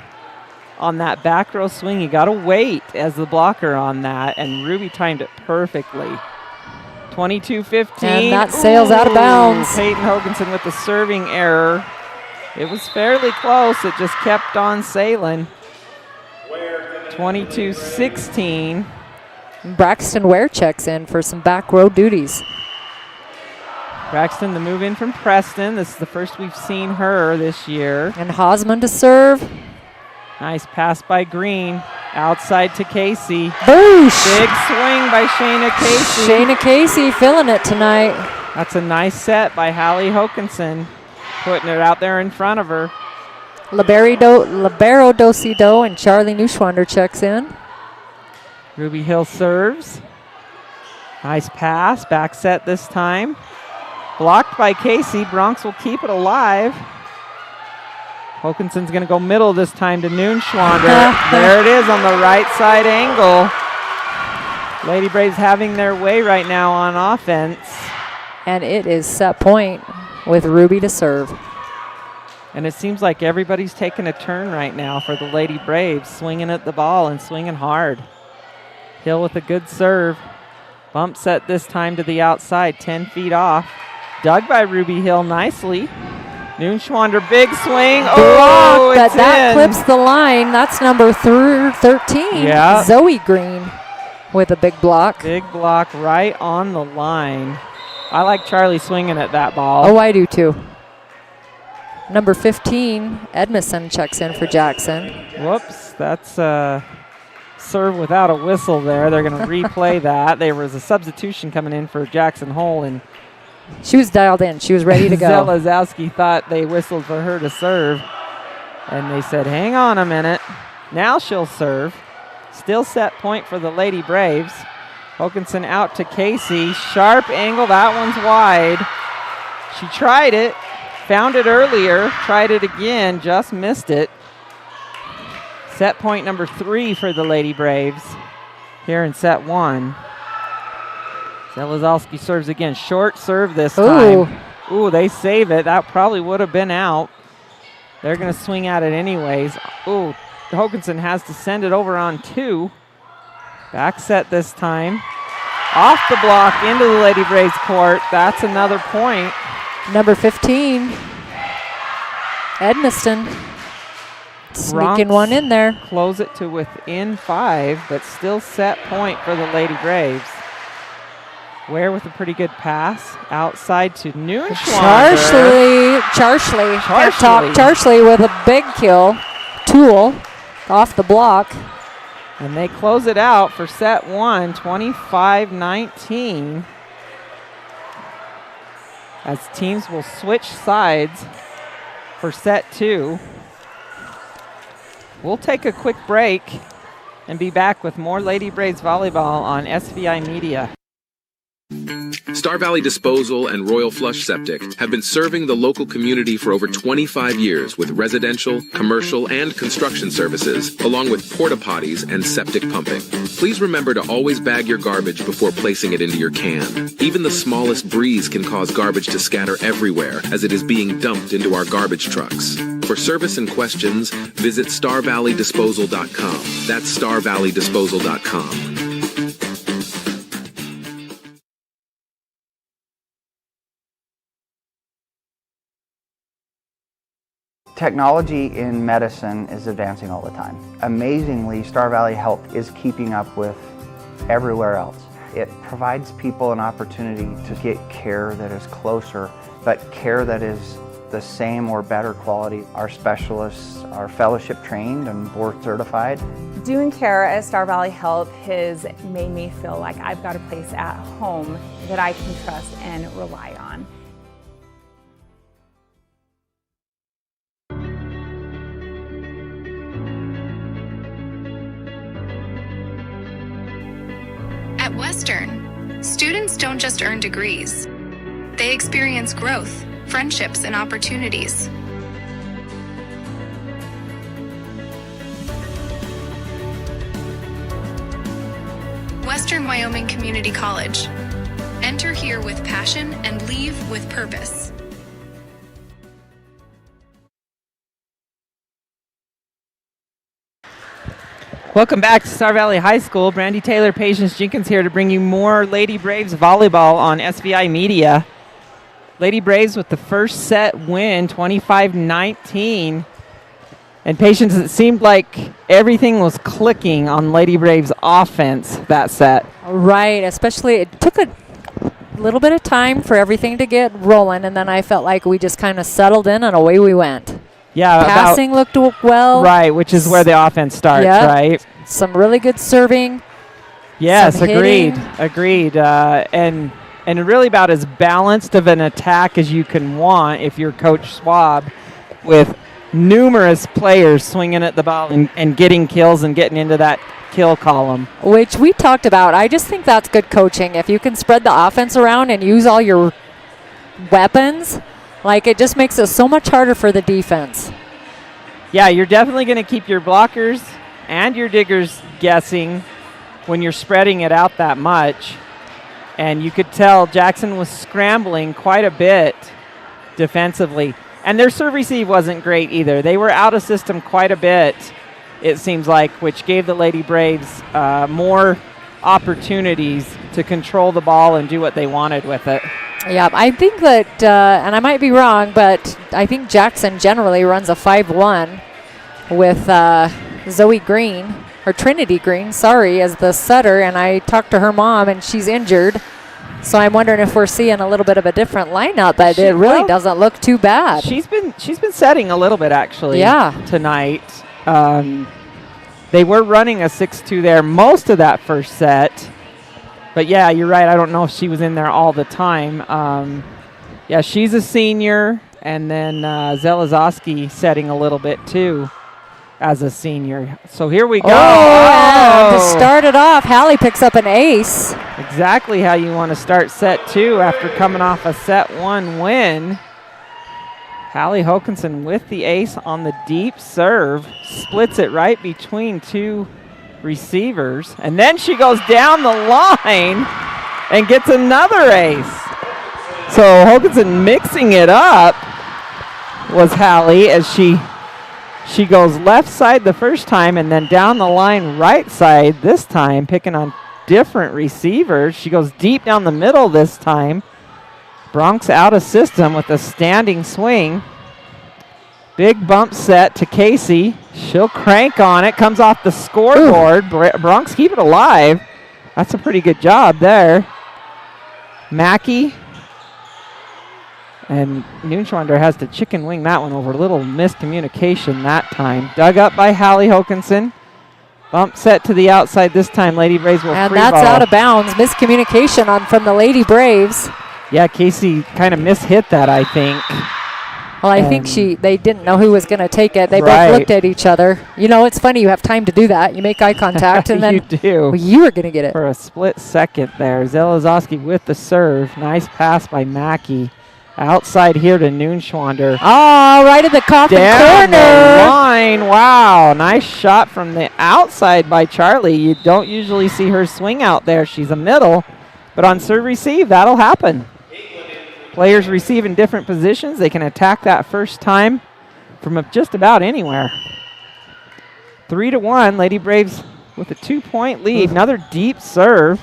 that back row swing. You got to wait as the blocker on that, and Ruby timed it perfectly. 22-15. And that sails out of bounds. Peyton Hoganson with the serving error. It was fairly close. It just kept on sailing. 22-16. Braxton Ware checks in for some back row duties. Braxton, the move in from Preston. This is the first we've seen her this year. And Hosman to serve. Nice pass by Green. Outside to Casey. Boosh! Big swing by Shayna Casey. Shayna Casey feeling it tonight. That's a nice set by Hallie Hokanson. Putting it out there in front of her. Libero Dosido and Charlie Neuschwander checks in. Ruby Hill serves. Nice pass. Back set this time. Blocked by Casey. Bronx will keep it alive. Hokanson's going to go middle this time to Neuschwander. There it is on the right side angle. Lady Braves having their way right now on offense. And it is set point with Ruby to serve. And it seems like everybody's taking a turn right now for the Lady Braves, swinging at the ball and swinging hard. Hill with a good serve. Bump set this time to the outside, 10 feet off. Dug by Ruby Hill nicely. Neuschwander, big swing. Oh, Block, it's that in. clips the line. That's number 13. Yeah. Zoe Green with a big block. Big block right on the line. I like Charlie swinging at that ball. Oh, I do too. Number 15, Edmondson checks in for Jackson. Whoops, that's a serve without a whistle there. They're going to replay that. There was a substitution coming in for Jackson Hole, and She was dialed in. She was ready to go. Zelazowski thought they whistled for her to serve, and they said, hang on a minute. Now she'll serve. Still set point for the Lady Braves. Hokanson out to Casey. Sharp angle. That one's wide. She tried it. Found it earlier. Tried it again. Just missed it. Set point number 3 for the Lady Braves here in set 1. Zelazowski serves again. Short serve this time. Ooh, they save it. That probably would have been out. They're going to swing at it anyways. Ooh, Hokanson has to send it over on 2. Back set this time. Off the block into the Lady Braves court. That's another point. Number 15, Edmiston. Sneaking one in there. Close it to within 5, but still set point for the Lady Braves. Ware with a pretty good pass. Outside to Neuschwander. Charsley. Can't talk. Charsley with a big kill. Tool off the block. And they close it out for set one, 25-19. As teams will switch sides for set two. We'll take a quick break and be back with more Lady Braves volleyball on SVI Media. Star Valley Disposal and Royal Flush Septic have been serving the local community for over 25 years with residential, commercial, and construction services, along with porta potties and septic pumping. Please remember to always bag your garbage before placing it into your can. Even the smallest breeze can cause garbage to scatter everywhere as it is being dumped into our garbage trucks. For service and questions, visit starvalleydisposal.com. That's starvalleydisposal.com. Technology in medicine is advancing all the time. Amazingly, Star Valley Health is keeping up with everywhere else. It provides people an opportunity to get care that is closer, but care that is the same or better quality. Our specialists are fellowship trained and board certified. Doing care at Star Valley Health has made me feel like I've got a place at home that I can trust and rely on. At Western, students don't just earn degrees. They experience growth, friendships, and opportunities. Western Wyoming Community College. Enter here with passion and leave with purpose. Welcome back to Star Valley High School. Brandy Taylor, Patience Jenkins here to bring you more Lady Braves volleyball on SVI Media. Lady Braves with the first set win, 25-19. And Patience, it seemed like everything was clicking on Lady Braves offense that set. Right, especially it took a little bit of time for everything to get rolling, and then I felt like we just kind of settled in and away we went. Yeah, passing looked well. Right, which is where the offense starts, right? Some really good serving. Yes, agreed. And really about as balanced of an attack as you can want if you're Coach Schwab, with numerous players swinging at the ball and getting kills and getting into that kill column. Which we talked about. I just think that's good coaching. If you can spread the offense around and use all your weapons, like, it just makes it so much harder for the defense. Yeah, you're definitely going to keep your blockers and your diggers guessing when you're spreading it out that much. And you could tell Jackson was scrambling quite a bit defensively. And their serve receive wasn't great either. They were out of system quite a bit, it seems like, which gave the Lady Braves more opportunities to control the ball and do what they wanted with it. Yeah, I think that, and I might be wrong, but I think Jackson generally runs a 5-1 with Zoe Green, or Trinity Green, sorry, as the setter. And I talked to her mom, and she's injured. So I'm wondering if we're seeing a little bit of a different lineup, but it really doesn't look too bad. She's been setting a little bit, actually, tonight. They were running a 6-2 there most of that first set. But, yeah, you're right. I don't know if she was in there all the time. Yeah, she's a senior. And then Zelazowski setting a little bit, too, as a senior. So here we go. And to start it off, Hallie picks up an ace. Exactly how you want to start set two after coming off a set one win. Hallie Hokinson with the ace on the deep serve. Splits it right between two receivers, and then she goes down the line and gets another ace. So Hokinson mixing it up was Hallie, as she goes left side the first time and then down the line right side this time, picking on different receivers. She goes deep down the middle this time. Bronx out of system with a standing swing. Big bump set to Casey. She'll crank on it. Comes off the scoreboard. Bronx keep it alive. That's a pretty good job there. Mackey. And Noonschwander has to chicken wing that one over. A little miscommunication that time. Dug up by Hallie Hokinson. Bump set to the outside this time. Lady Braves will And free that's ball. out of bounds. Miscommunication from the Lady Braves. Yeah, Casey kind of mishit that, I think. Well, I think they didn't know who was going to take it. They Right. both looked at each other. You know, it's funny. You have time to do that. You make eye contact, and then You do. well, you were going to get it. For a split second there. Zelazowski with the serve. Nice pass by Mackey. Outside here to Noonschwander. Oh, right at the coffin Down the corner. line. Wow, nice shot from the outside by Charlie. You don't usually see her swing out there. She's a middle, but on serve receive, that'll happen. Players receive in different positions. They can attack that first time from just about anywhere. 3-1, Lady Braves with a 2-point lead. Another deep serve.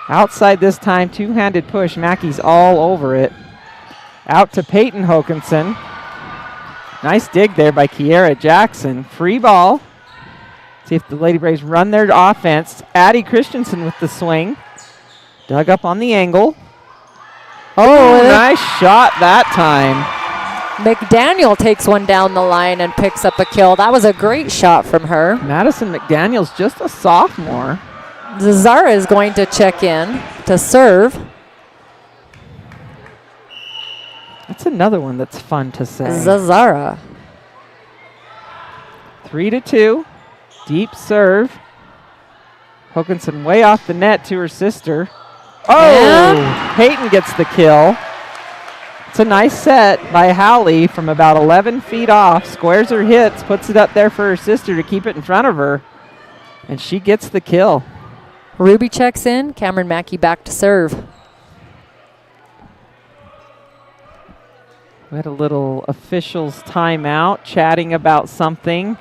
Outside this time, two-handed push. Mackey's all over it. Out to Peyton Hokinson. Nice dig there by Kiera Jackson. Free ball. See if the Lady Braves run their offense. Addie Christensen with the swing. Dug up on the angle. Oh, nice shot that time. McDaniel takes one down the line and picks up a kill. That was a great shot from her. Madison McDaniel's just a sophomore. Zazara is going to check in to serve. That's another one that's fun to say. Zazara. 3-2. Deep serve. Hokinson way off the net to her sister. Oh! Peyton gets the kill. It's a nice set by Howley from about 11 feet off. Squares her hits, puts it up there for her sister to keep it in front of her. And she gets the kill. Ruby checks in. Cameron Mackey back to serve. We had a little officials timeout chatting about something.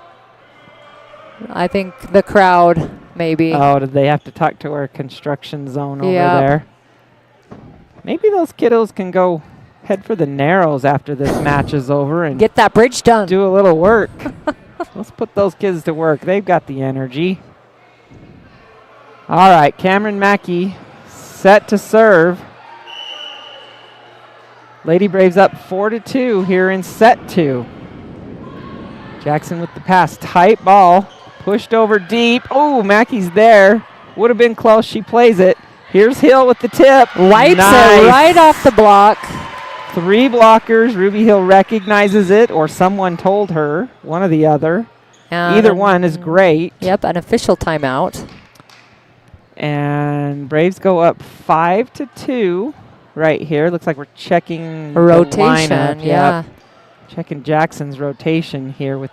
I think the crowd, maybe. Oh, did they have to talk to our construction zone over Yep. there? Maybe those kiddos can go head for the Narrows after this match is over and Get that bridge done. do a little work. Let's put those kids to work. They've got the energy. All right, Cameron Mackey set to serve. Lady Braves up 4-2 here in set 2. Jackson with the pass. Tight ball. Pushed over deep. Oh, Mackey's there. Would have been close. She plays it. Here's Hill with the tip. Wipes Nice. it right off the block. 3 blockers. Ruby Hill recognizes it, or someone told her. One or the other. Either one is great. Yep, an official timeout. And Braves go up 5-2 right here. Looks like we're checking A rotation, the lineup. yeah. Yep. Checking Jackson's rotation here with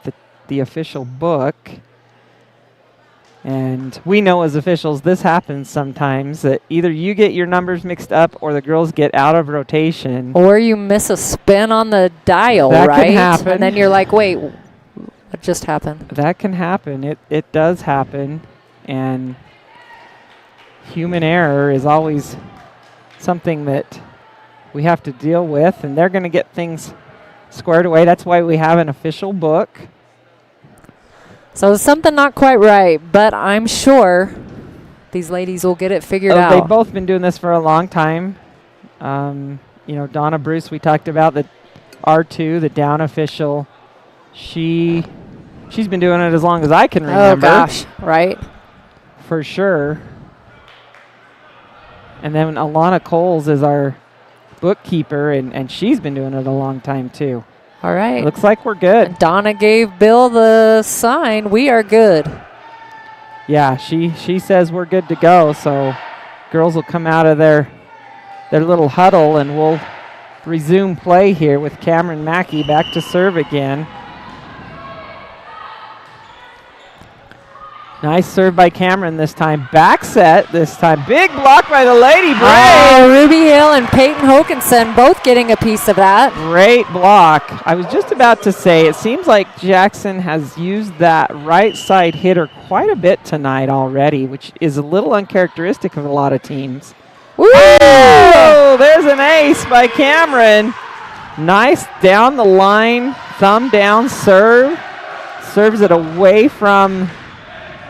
the official book. And we know as officials this happens sometimes, that either you get your numbers mixed up or the girls get out of rotation. Or you miss a spin on the dial, That can right? happen. And then you're like, wait, what just happened? That can happen. It does happen. And human error is always something that we have to deal with, and they're going to get things squared away. That's why we have an official book. So something not quite right, but I'm sure these ladies will get it figured out. They've both been doing this for a long time. You know, Donna Bruce, we talked about the R2, the down official. She's been doing it as long as I can remember. Oh, gosh, right? For sure. And then Alana Coles is our bookkeeper, and she's been doing it a long time, too. All right. Looks like we're good. Donna gave Bill the sign. We are good. Yeah, she says we're good to go, so girls will come out of their little huddle, and we'll resume play here with Cameron Mackey back to serve again. Nice serve by Cameron this time. Back set this time. Big block by the Lady Braves. Oh, Ruby Hill and Peyton Hokinson both getting a piece of that. Great block. I was just about to say, it seems like Jackson has used that right side hitter quite a bit tonight already, which is a little uncharacteristic of a lot of teams. Woo! Oh, there's an ace by Cameron. Nice down the line, thumb down serve. Serves it away from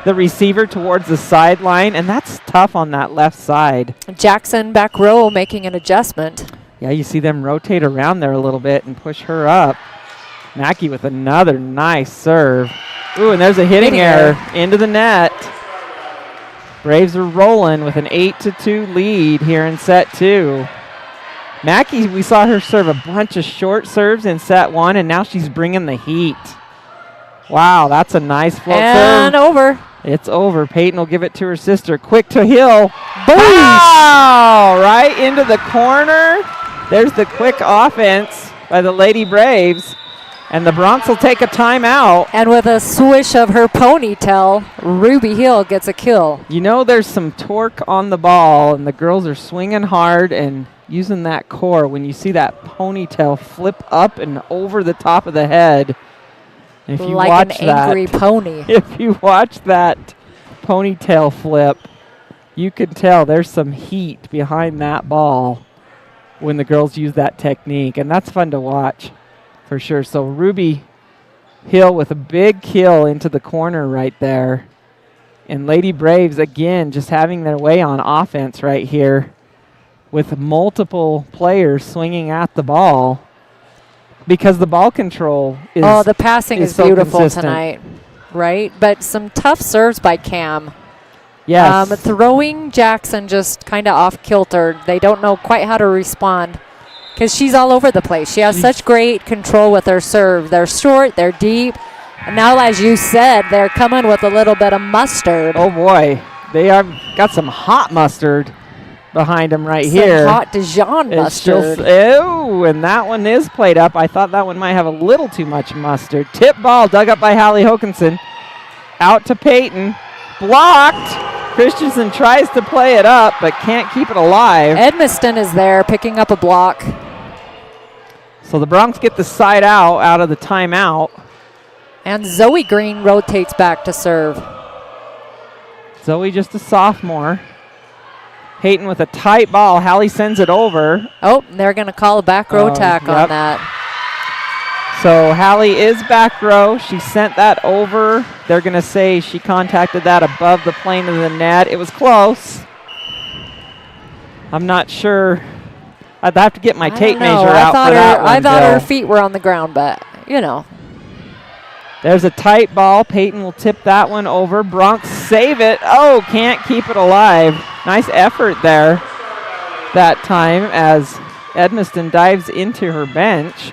the receiver towards the sideline, and that's tough on that left side. Jackson back row making an adjustment. Yeah, you see them rotate around there a little bit and push her up. Mackey with another nice serve. Ooh, and there's a hitting error error. into the net. Braves are rolling with an 8-2 lead here in set 2. Mackey, we saw her serve a bunch of short serves in set 1, and now she's bringing the heat. Wow, that's a nice float And serve. over. It's over. Peyton will give it to her sister. Quick to Hill. Boom! Wow! Right into the corner. There's the quick offense by the Lady Braves. And the Bronx will take a timeout. And with a swish of her ponytail, Ruby Hill gets a kill. You know there's some torque on the ball, and the girls are swinging hard and using that core. When you see that ponytail flip up and over the top of the head, if you Like watch an angry pony. If you watch that ponytail flip, you can tell there's some heat behind that ball when the girls use that technique, and that's fun to watch for sure. So Ruby Hill with a big kill into the corner right there. And Lady Braves, again, just having their way on offense right here with multiple players swinging at the ball because the ball control is Oh, the passing is so beautiful consistent. tonight, right? But some tough serves by Cam. Yes. Throwing Jackson just kind of off kilter. They don't know quite how to respond because she's all over the place. She has such great control with her serve. They're short, they're deep. And now, as you said, they're coming with a little bit of mustard. Oh boy, they have got some hot mustard behind them right Some here. hot Dijon It's just, mustard. and that one is played up. I thought that one might have a little too much mustard. Tip ball dug up by Hallie Hokinson. Out to Peyton. Blocked. Christensen tries to play it up, but can't keep it alive. Edmiston is there picking up a block. So the Bronx get the side out of the timeout. And Zoe Green rotates back to serve. Zoe just a sophomore. Peyton with a tight ball. Hallie sends it over. Oh, they're going to call a back row tack on yep. that. So Hallie is back row. She sent that over. They're going to say she contacted that above the plane of the net. It was close. I'm not sure. I'd have to get my tape measure out for that one, I thought her Bill. feet were on the ground, but, you know. There's a tight ball. Peyton will tip that one over. Bronx save it. Oh, can't keep it alive. Nice effort there that time as Edmiston dives into her bench.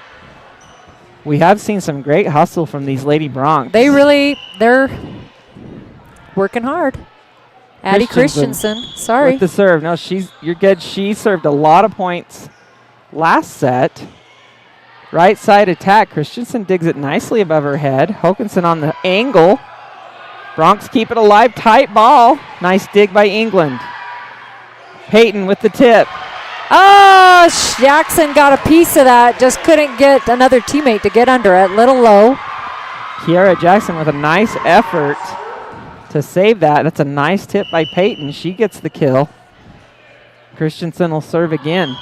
We have seen some great hustle from these Lady Bronx. They're working hard. Addie Christensen Christensen, sorry. With the serve. No, you're good. She served a lot of points last set. Right side attack. Christensen digs it nicely above her head. Hokinson on the angle. Bronx keep it alive. Tight ball. Nice dig by England. Peyton with the tip. Oh, Jackson got a piece of that. Just couldn't get another teammate to get under it. Little low. Kiara Jackson with a nice effort to save that. That's a nice tip by Peyton. She gets the kill. Christensen will serve again.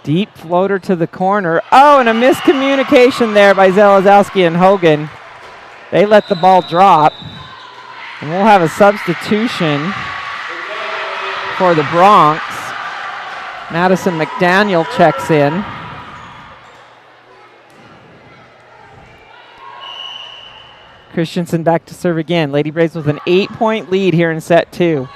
Deep floater to the corner. Oh, and a miscommunication there by Zelazowski and Hogan. They let the ball drop. And we'll have a substitution for the Bronx. Madison McDaniel checks in. Christensen back to serve again. Lady Braves with an 8-point lead here in set 2.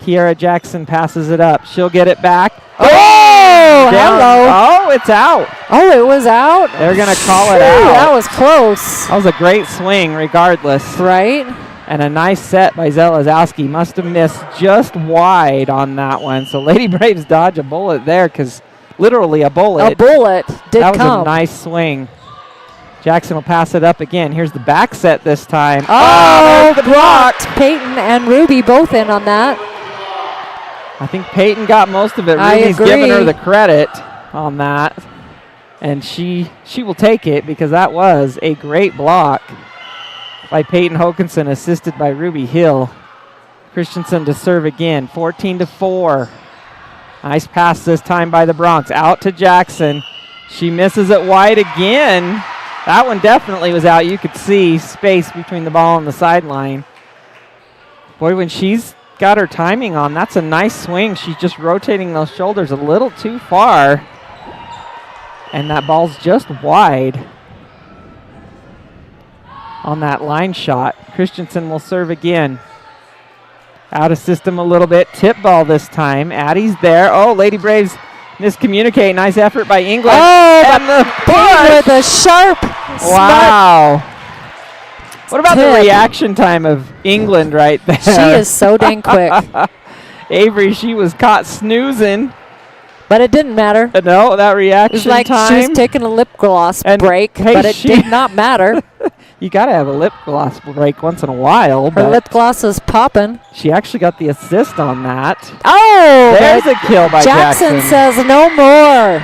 Kiara Jackson passes it up. She'll get it back. Oh, hello. Oh, it's out. Oh, it was out. They're going to call it Phew, out. That was close. That was a great swing regardless. Right? And a nice set by Zelazowski. Must have missed just wide on that one. So Lady Braves dodge a bullet there because literally a bullet. A bullet did That was come. a nice swing. Jackson will pass it up again. Here's the back set this time. Oh, there's the block. Peyton and Ruby both in on that. I think Peyton got most of it. I Ruby's giving her agree. the credit on that. And she will take it because that was a great block by Peyton Hokinson, assisted by Ruby Hill. Christensen to serve again, 14-4. Nice pass this time by the Bronx. Out to Jackson. She misses it wide again. That one definitely was out. You could see space between the ball and the sideline. Boy, when she's got her timing on, that's a nice swing. She's just rotating those shoulders a little too far. And that ball's just wide. on that line shot. Christensen will serve again. Out of system a little bit. Tip ball this time. Addie's there. Oh, Lady Braves miscommunicate. Nice effort by England. Oh, and the with a sharp, wow. What about tip. the reaction time of England right there? She is so dang quick. Avery, she was caught snoozing. But it didn't matter. No, that reaction It was like time. she was taking a lip gloss And break, hey, but it did not matter. You got to have a lip gloss break once in a while. Her but lip gloss is popping. she actually got the assist on that. Oh! There's a kill by Jackson Jackson. says no more.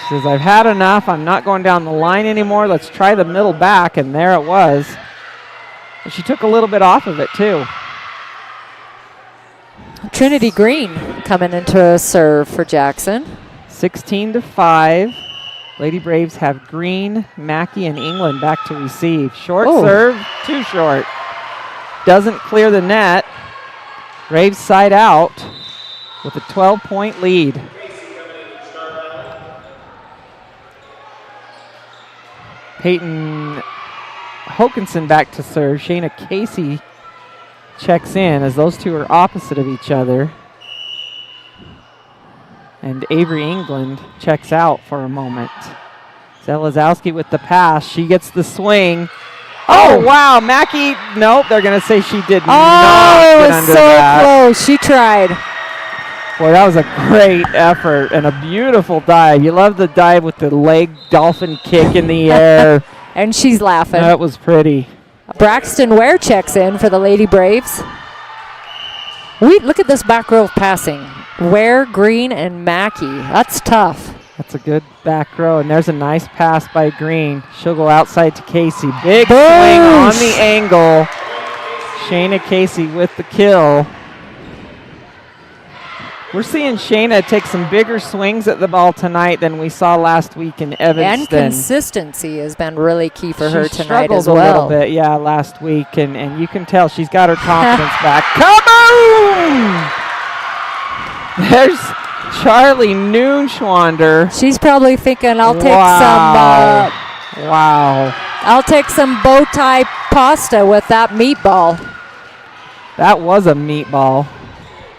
She says, I've had enough. I'm not going down the line anymore. Let's try the middle back. And there it was. And she took a little bit off of it, too. Trinity Green coming into a serve for Jackson. 16-5. Lady Braves have Green, Mackey, and England back to receive. Short Oh. serve, too short. Doesn't clear the net. Braves side out with a 12-point lead. Peyton Hokinson back to serve. Shayna Casey checks in as those two are opposite of each other. And Avery England checks out for a moment. Zelazowski with the pass. She gets the swing. Oh, wow. Mackey, nope. They're going to say she did not Oh, get it was under so that. close. She tried. Boy, that was a great effort and a beautiful dive. You love the dive with the leg dolphin kick in the air. And she's laughing. That was pretty. Braxton Ware checks in for the Lady Braves. Look at this back row of passing. Ware, Green, and Mackey. That's tough. That's a good back row, and there's a nice pass by Green. She'll go outside to Casey. Big Boosh. swing on the angle. Shayna Casey with the kill. We're seeing Shayna take some bigger swings at the ball tonight than we saw last week in Evanston. And consistency has been really key for her She tonight struggled as a well. little bit, yeah, last week, and you can tell she's got her confidence back. Kaboom! There's Charlie Noonschwander. She's probably thinking, I'll take Wow. some. Wow. I'll take some bow tie pasta with that meatball. That was a meatball.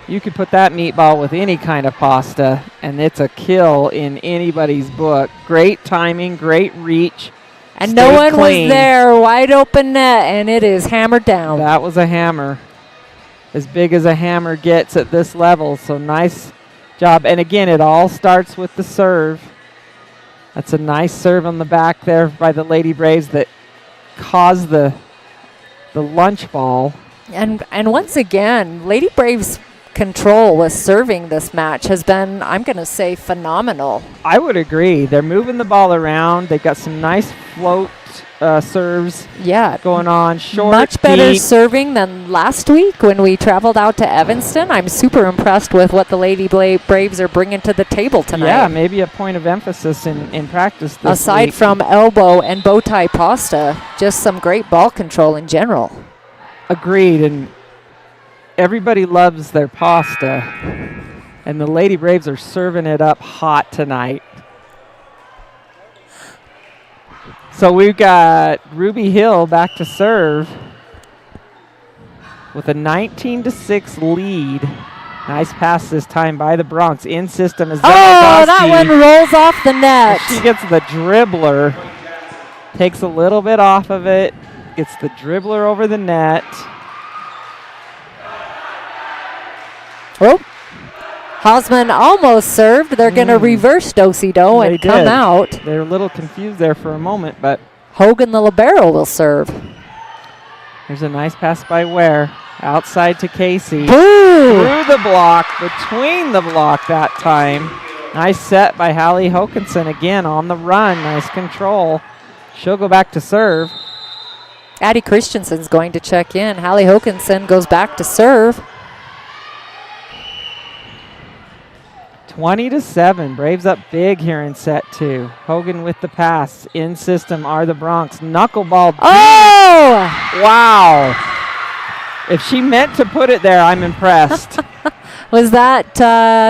You could put that meatball with any kind of pasta, and it's a kill in anybody's book. Great timing, great reach. And no stayed one clean. was there. Wide open net, and it is hammered down. That was a hammer. As big as a hammer gets at this level, so nice job. And again, it all starts with the serve. That's a nice serve on the back there by the Lady Braves that caused the lunch ball. And once again, Lady Braves' control with serving this match has been, I'm going to say, phenomenal. I would agree. They're moving the ball around. They've got some nice float serves Yeah. going on. Short, Much better deep. serving than last week when we traveled out to Evanston. I'm super impressed with what the Lady Braves are bringing to the table tonight. Yeah, maybe a point of emphasis in practice this Aside week. from elbow and bow tie pasta, just some great ball control in general. Agreed, and everybody loves their pasta, and the Lady Braves are serving it up hot tonight. So we've got Ruby Hill back to serve with a 19-6 lead. Nice pass this time by the Bronx. In system is Oh, that one rolls off the net. She gets the dribbler, takes a little bit off of it, gets the dribbler over the net. Oh, Hausman almost served. They're going to reverse do-si-do and They come did. out. They're a little confused there for a moment, but Hogan, the libero, will serve. there's a nice pass by Ware. Outside to Casey. Boo! Through the block, between the block that time. Nice set by Hallie Hokinson again on the run. Nice control. She'll go back to serve. Addie Christensen's going to check in. Hallie Hokinson goes back to serve. 20-7. Braves up big here in set two. Hogan with the pass. In system are the Bronx. Knuckleball. Oh! Wow. If she meant to put it there, I'm impressed. Was that,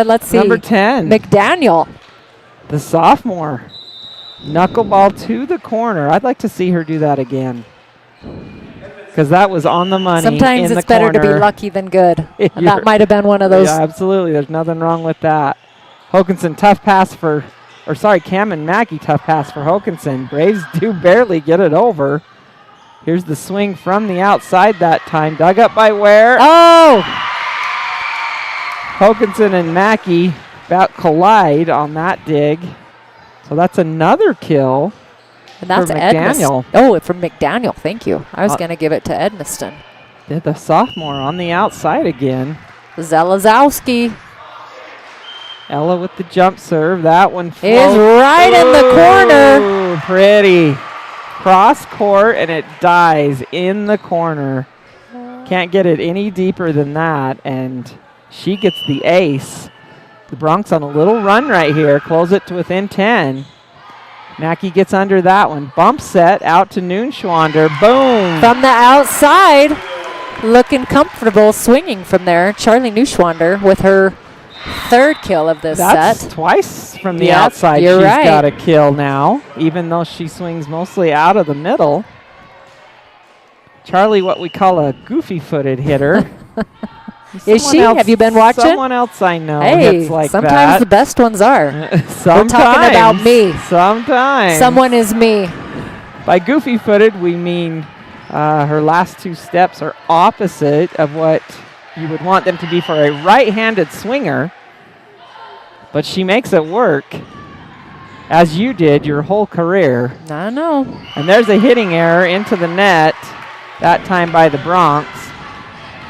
let's see. Number 10. McDaniel. The sophomore. Knuckleball to the corner. I'd like to see her do that again. because that was on the money. Sometimes in it's the better to be corner. lucky than good. And You're- that might have been one of those. Yeah, absolutely. There's nothing wrong with that. Hokanson, tough pass for, Cam and Mackey, tough pass for Hokanson. Braves do barely get it over. Here's the swing from the outside that time. Dug up by Ware. Oh! Hokanson and Mackey about collide on that dig. So that's another kill. And that's for Edmiston. McDaniel. Oh, from McDaniel. Thank you. I was going to give it to Edmiston. Did the sophomore on the outside again. Zelazowski Ella with the jump serve. That one is floats. right in the corner. Ooh, pretty. Cross court, and it dies in the corner. Can't get it any deeper than that, and she gets the ace. The Bronx on a little run right here. Close it to within 10. Mackey gets under that one. Bump set out to Noonschwander. Boom. From the outside, looking comfortable, swinging from there. Charlie Neuschwander with her third kill of this That's set. twice from the Yep, outside. you're She's right. got a kill now, even though she swings mostly out of the middle. Charlie, what we call a goofy-footed hitter. Is she? Have you been watching? Someone else I know Hey, hits like sometimes the that. best ones are. Sometimes. We're talking about me. Sometimes. Someone is me. By goofy-footed, we mean her last two steps are opposite of what you would want them to be for a right-handed swinger, but she makes it work, as you did your whole career. I know. And there's a hitting error into the net, that time by the Bronx.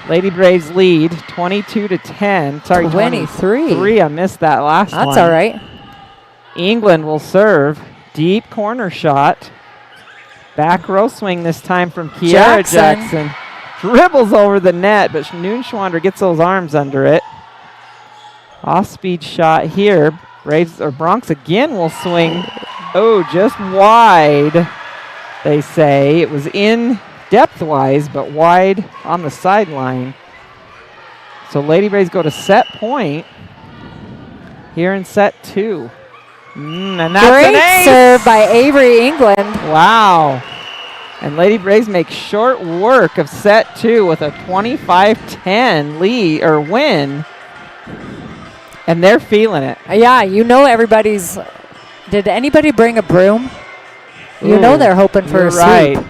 Lady Braves lead 22-10. Sorry, 23. I missed that last one. That's all right. England will serve. Deep corner shot. Back row swing this time from Kiara Jackson. Dribbles over the net, but Noonschwander gets those arms under it. Off-speed shot here. Braves or Bronx again will swing. Oh, just wide, they say. It was in depth-wise, but wide on the sideline. So Lady Braves go to set point here in set 2. And that's Great an ace. serve by Avery England. Wow. And Lady Braves make short work of set 2 with a 25-10 lead or win. And they're feeling it. Yeah, you know everybody's. Did anybody bring a broom? You know they're hoping for a sweep. Right.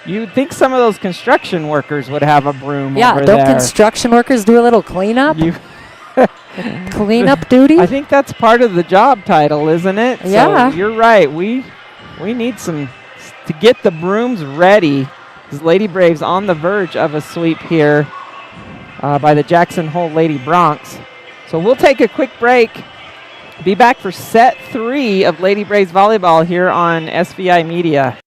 You'd think some of those construction workers would have a broom Yeah, over don't there. construction workers do a little cleanup? Cleanup duty? I think that's part of the job title, isn't it? Yeah. So you're right. We need some to get the brooms ready. Because Lady Braves on the verge of a sweep here by the Jackson Hole Lady Bronx. So we'll take a quick break. Be back for set 3 of Lady Braves volleyball here on SVI Media.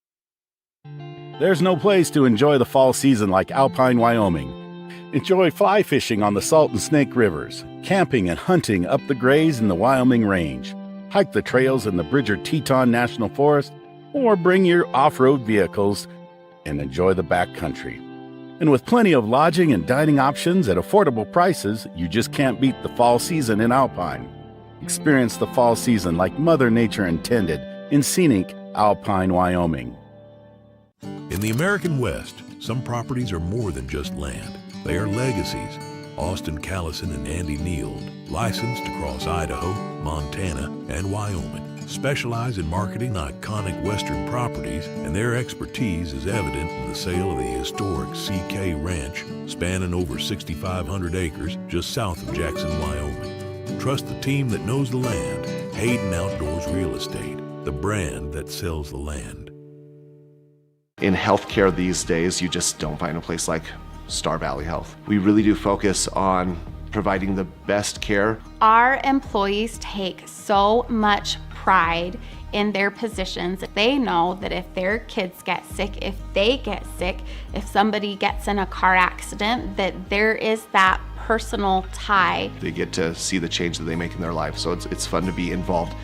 There's no place to enjoy the fall season like Alpine, Wyoming. Enjoy fly fishing on the Salt and Snake Rivers, camping and hunting up the Grays in the Wyoming Range, hike the trails in the Bridger-Teton National Forest, or bring your off-road vehicles and enjoy the backcountry. And with plenty of lodging and dining options at affordable prices, you just can't beat the fall season in Alpine. Experience the fall season like Mother Nature intended in scenic Alpine, Wyoming. In the American West, some properties are more than just land. They are legacies. Austin Callison and Andy Neild, licensed across Idaho, Montana, and Wyoming, specialize in marketing iconic Western properties, and their expertise is evident in the sale of the historic CK Ranch, spanning over 6,500 acres just south of Jackson, Wyoming. Trust the team that knows the land. Hayden Outdoors Real Estate, the brand that sells the land. In healthcare these days, you just don't find a place like Star Valley Health. We really do focus on providing the best care. Our employees take so much pride in their positions. They know that if their kids get sick, if they get sick, if somebody gets in a car accident, that there is that personal tie. They get to see the change that they make in their life, so it's fun to be involved.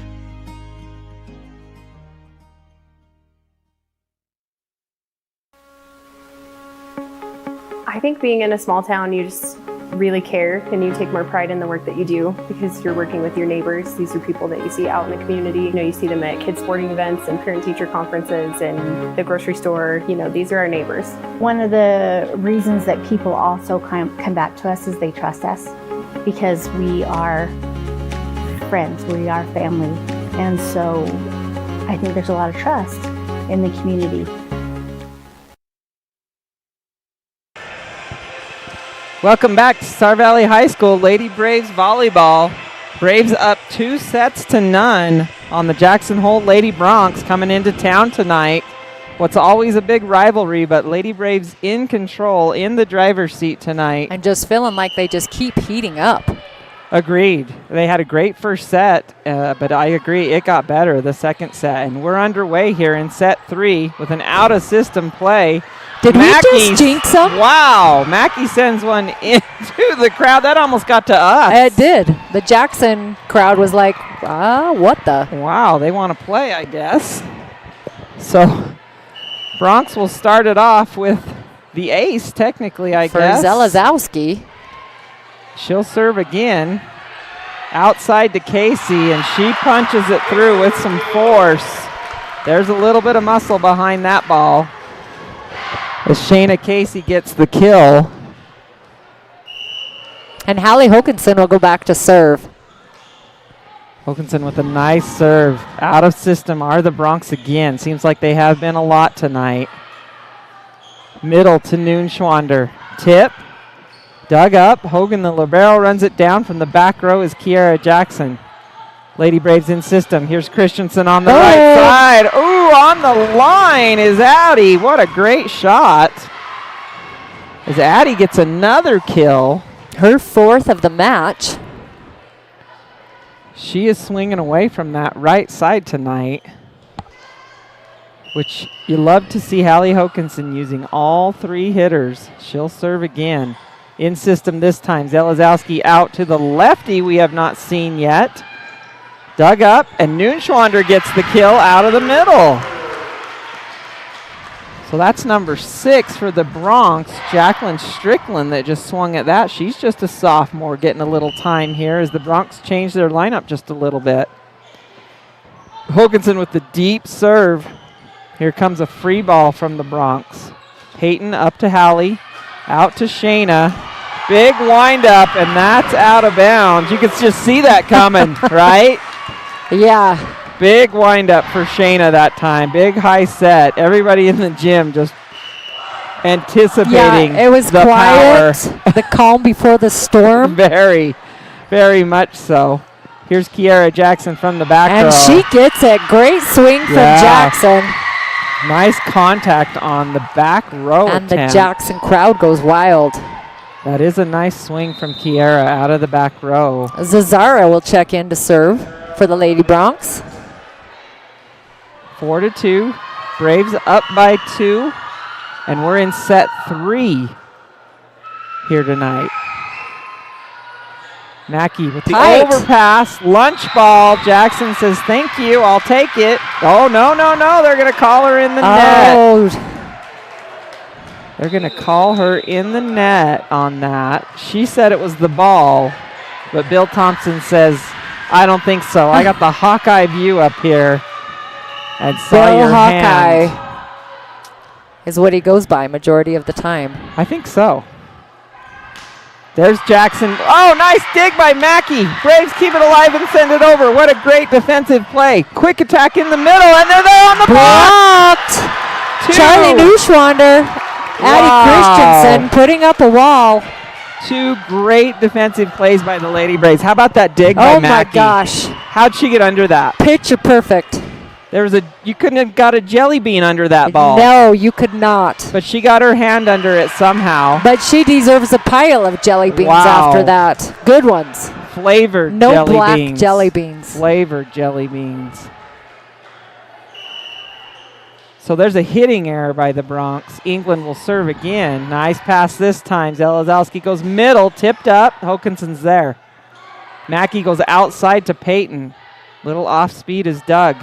I think being in a small town, really care and you take more pride in the work that you do because you're working with your neighbors. These are people that you see out in the community. You know, you see them at kids sporting events and parent-teacher conferences and the grocery store. You know, these are our neighbors. One of the reasons that people also come back to us is they trust us because we are friends, we are family. And so I think there's a lot of trust in the community. Welcome back to Star Valley High School Lady Braves volleyball. Braves up 2-0 on the Jackson Hole Lady Bronx coming into town tonight. What's always a big rivalry, but Lady Braves in control in the driver's seat tonight. And just feeling like they just keep heating up. Agreed. They had a great first set, but I agree it got better the second set. And we're underway here in set 3 with an out-of-system play. Did we just jinx them? Wow. Mackey sends one into the crowd. That almost got to us. It did. The Jackson crowd was like, what the? Wow, they want to play, I guess. So Bronx will start it off with the ace, technically, I guess. For Zelazowski. She'll serve again. Outside to Casey, and she punches it through with some force. There's a little bit of muscle behind that ball. As Shayna Casey gets the kill. And Hallie Hokinson will go back to serve. Hokinson with a nice serve. Out of system are the Bronx again. Seems like they have been a lot tonight. Middle to Noonschwander. Tip. Dug up. Hogan, the libero, runs it down. From the back row is Kiara Jackson. Lady Braves in system. Here's Christensen on the right side. Ooh, on the line is Addie. What a great shot. As Addie gets another kill. Her 4th of the match. She is swinging away from that right side tonight, which you love to see Hallie Hokinson using all 3 hitters. She'll serve again. In system this time. Zelazowski out to the lefty we have not seen yet. Dug up, and Noonschwander gets the kill out of the middle. So that's number 6 for the Bronx. Jacqueline Strickland that just swung at that. She's just a sophomore getting a little time here as the Bronx change their lineup just a little bit. Hokinson with the deep serve. Here comes a free ball from the Bronx. Peyton up to Hallie, out to Shayna. Big windup, and that's out of bounds. You can just see that coming, right? Yeah. Big windup for Shayna that time. Big high set. Everybody in the gym just anticipating it was the quiet, power. the calm before the storm. Very, very much so. Here's Kiara Jackson from the back row. And she gets it. Great swing from Jackson. Nice contact on the back row And attempt. the Jackson crowd goes wild. That is a nice swing from Kiara out of the back row. Zazara will check in to serve for the Lady Bronx. 4-2. Braves up by 2. And we're in set 3 here tonight. Mackey with the overpass. Lunch ball. Jackson says, thank you. I'll take it. Oh, no. They're going to call her in the net. They're going to call her in the net on that. She said it was the ball. But Bill Thompson says, I don't think so. I got the Hawkeye view up here. And saw Bill your Hawkeye hand. is what he goes by majority of the time. I think so. There's Jackson. Oh, nice dig by Mackey. Braves keep it alive and send it over. What a great defensive play. Quick attack in the middle, and they're there on the blocked. Charlie Noonschwander, Addie Christensen putting up a wall. 2 great defensive plays by the Lady Braves. How about that dig by Mackey? Oh my gosh. How'd she get under that? Picture perfect. You couldn't have got a jelly bean under that ball. No, you could not. But she got her hand under it somehow. But she deserves a pile of jelly beans after that. Good ones. Flavored no jelly black beans. jelly beans. Flavored jelly beans. So there's a hitting error by the Bronx. England will serve again. Nice pass this time. Zelazowski goes middle, tipped up. Hokinson's there. Mackey goes outside to Peyton. Little off speed is Doug.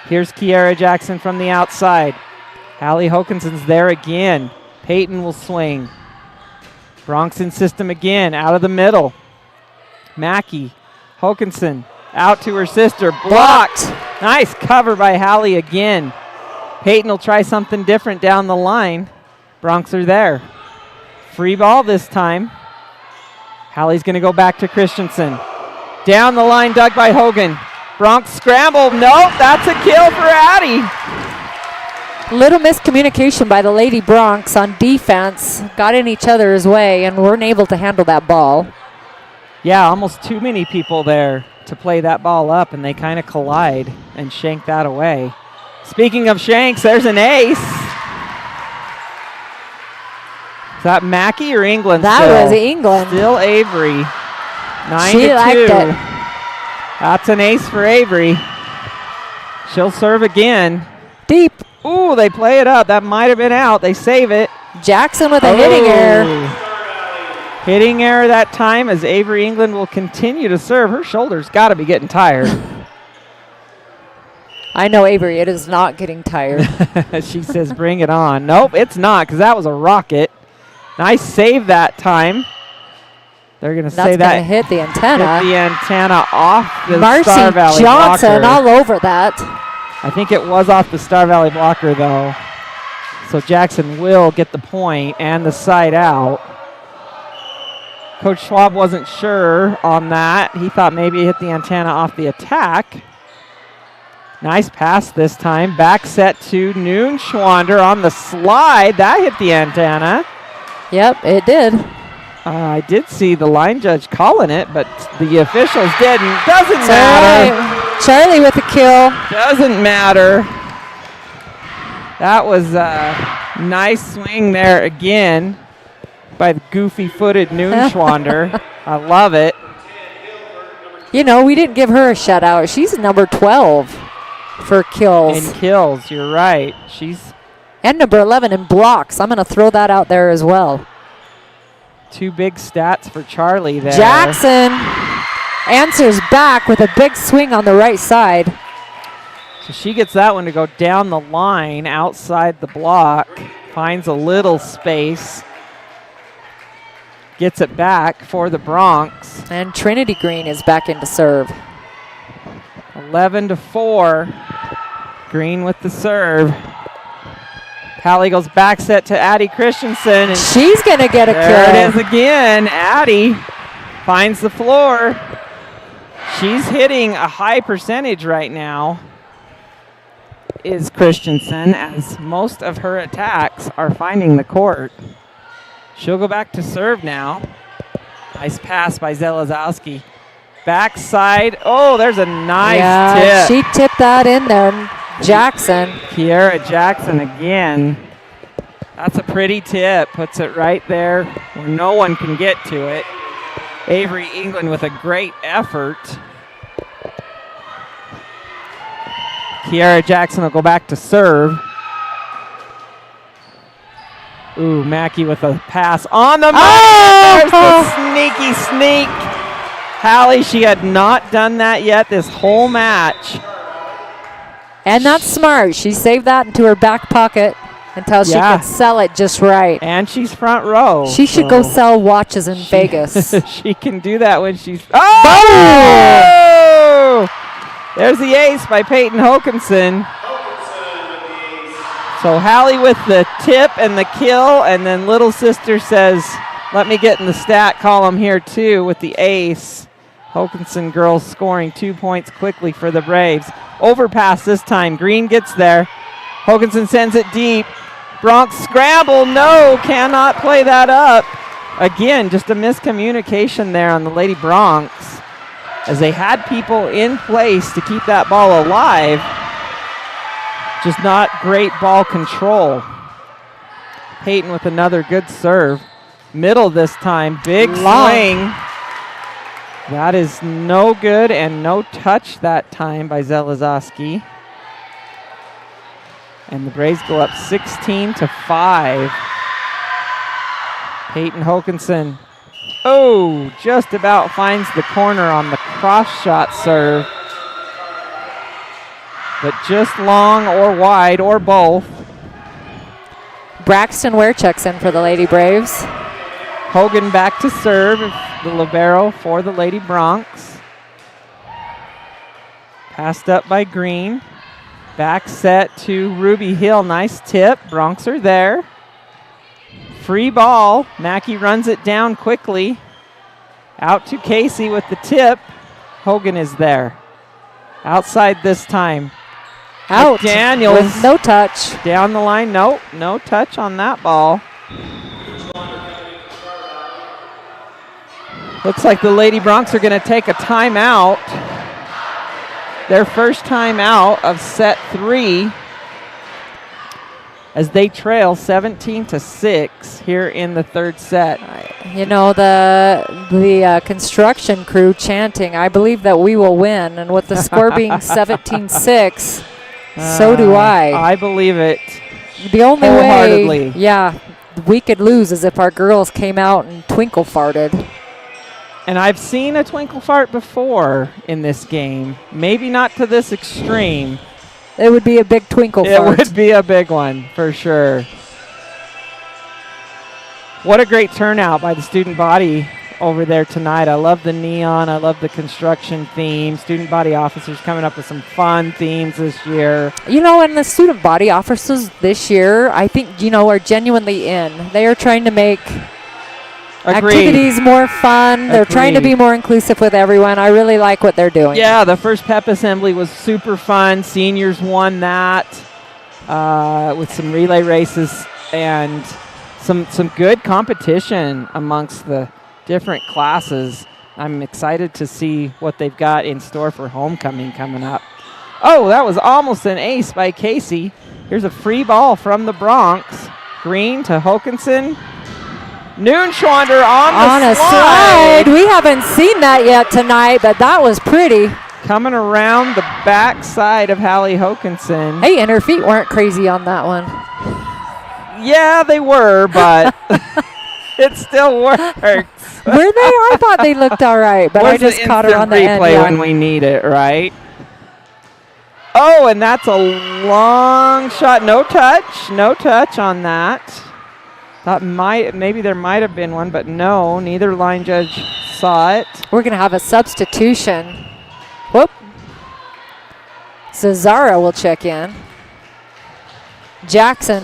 Here's Kiara Jackson from the outside. Hallie Hokinson's there again. Peyton will swing. Bronx in system again, out of the middle. Mackey, Hokanson, out to her sister, blocked. Nice cover by Hallie again. Peyton will try something different down the line. Bronx are there. Free ball this time. Hallie's going to go back to Christensen. Down the line, dug by Hogan. Bronx scramble. Nope, that's a kill for Addie. Little miscommunication by the Lady Bronx on defense. Got in each other's way and weren't able to handle that ball. Yeah, almost too many people there to play that ball up, and they kind of collide and shank that away. Speaking of shanks, there's an ace. Is that Mackey or England? That was England. Still Avery. 9-2. She liked it. That's an ace for Avery. She'll serve again. Deep. Ooh, they play it up. That might have been out. They save it. Jackson with a hitting error. Hitting error that time as Avery England will continue to serve. Her shoulder's got to be getting tired. I know Avery, it is not getting tired. She says, bring it on. Nope, it's not, because that was a rocket. Nice save that time. They're going to say that. That's going to hit the antenna. Hit the antenna off the Marcy Star Valley Johnson blocker. all over that. I think it was off the Star Valley blocker, though. So Jackson will get the point and the side out. Coach Schwab wasn't sure on that. He thought maybe it hit the antenna off the attack. Nice pass this time. Back set to Noon Schwander on the slide. That hit the antenna. Yep, it did. I did see the line judge calling it, but the officials didn't. Doesn't matter. Charlie with the kill. Doesn't matter. That was a nice swing there again by the goofy-footed Noon Schwander. I love it. You know, we didn't give her a shutout. She's number 12 for kills. In kills, you're right. And number 11 in blocks. I'm going to throw that out there as well. Two big stats for Charlie there. Jackson answers back with a big swing on the right side. So she gets that one to go down the line outside the block. Finds a little space. Gets it back for the Bronx. And Trinity Green is back in to serve. 11-4. Green with the serve. Hallie goes back set to Addie Christensen. And she's going to get a kill. There it is again. Addie finds the floor. She's hitting a high percentage right now, is Christensen, as most of her attacks are finding the court. She'll go back to serve now. Nice pass by Zelazowski. Backside. Oh, there's a nice tip. She tipped that in there. Jackson. Kiara Jackson again. That's a pretty tip. Puts it right there where no one can get to it. Avery England with a great effort. Kiara Jackson will go back to serve. Ooh, Mackey with a pass on the There's the sneaky sneak. Hallie, she had not done that yet this whole match. And that's smart. She saved that into her back pocket until she could sell it just right. And she's front row. She should go sell watches in Vegas. She can do that when she's... Oh! There's the ace by Peyton Hokanson. So Hallie with the tip and the kill, and then little sister says, let me get in the stat column here too with the ace. Hokanson girls scoring 2 points quickly for the Braves. Overpass this time. Green gets there. Hokanson sends it deep. Bronx scramble. No, cannot play that up. Again, just a miscommunication there on the Lady Bronx, as they had people in place to keep that ball alive. Just not great ball control. Peyton with another good serve. Middle this time. Big swing. That is no good and no touch that time by Zelazowski. And the Braves go up 16-5. Peyton Hokanson. Oh, just about finds the corner on the cross shot serve. But just long or wide or both. Braxton Ware checks in for the Lady Braves. Hogan back to serve, the libero for the Lady Bronx. Passed up by Green. Back set to Ruby Hill. Nice tip. Bronx are there. Free ball. Mackey runs it down quickly. Out to Casey with the tip. Hogan is there. Outside this time. Out. Daniels. With no touch. Down the line. Nope. No touch on that ball. Looks like the Lady Bronx are going to take a timeout. Their first timeout of set 3 as they trail 17-6 here in the third set. You know, the construction crew chanting, "I believe that we will win," and with the score being 17-6, so do I. I believe it. The only wholeheartedly. way, we could lose is if our girls came out and twinkle farted. And I've seen a twinkle fart before in this game. Maybe not to this extreme. It would be a big twinkle fart. It would be a big one, for sure. What a great turnout by the student body over there tonight. I love the neon. I love the construction theme. Student body officers coming up with some fun themes this year. You know, and the student body officers this year, I think, are genuinely in. They are trying to make activities more fun. They're trying to be more inclusive with everyone. I really like what they're doing. Yeah, the first pep assembly was super fun. Seniors won that with some relay races and some good competition amongst the different classes. I'm excited to see what they've got in store for homecoming coming up. Oh, that was almost an ace by Casey. Here's a free ball from the Bronx. Green to Hokanson. Noonschwander on the slide. We haven't seen that yet tonight, but that was pretty. Coming around the back side of Hallie Hokanson. Hey, and her feet weren't crazy on that one. Yeah, they were, but it still works. Were they? I thought they looked all right, but I just caught her on the end. Replay when we need it, right? Oh, and that's a long shot. No touch. No touch on that. Thought maybe there might have been one, but no, neither line judge saw it. We're going to have a substitution. Whoop. Cesara will check in. Jackson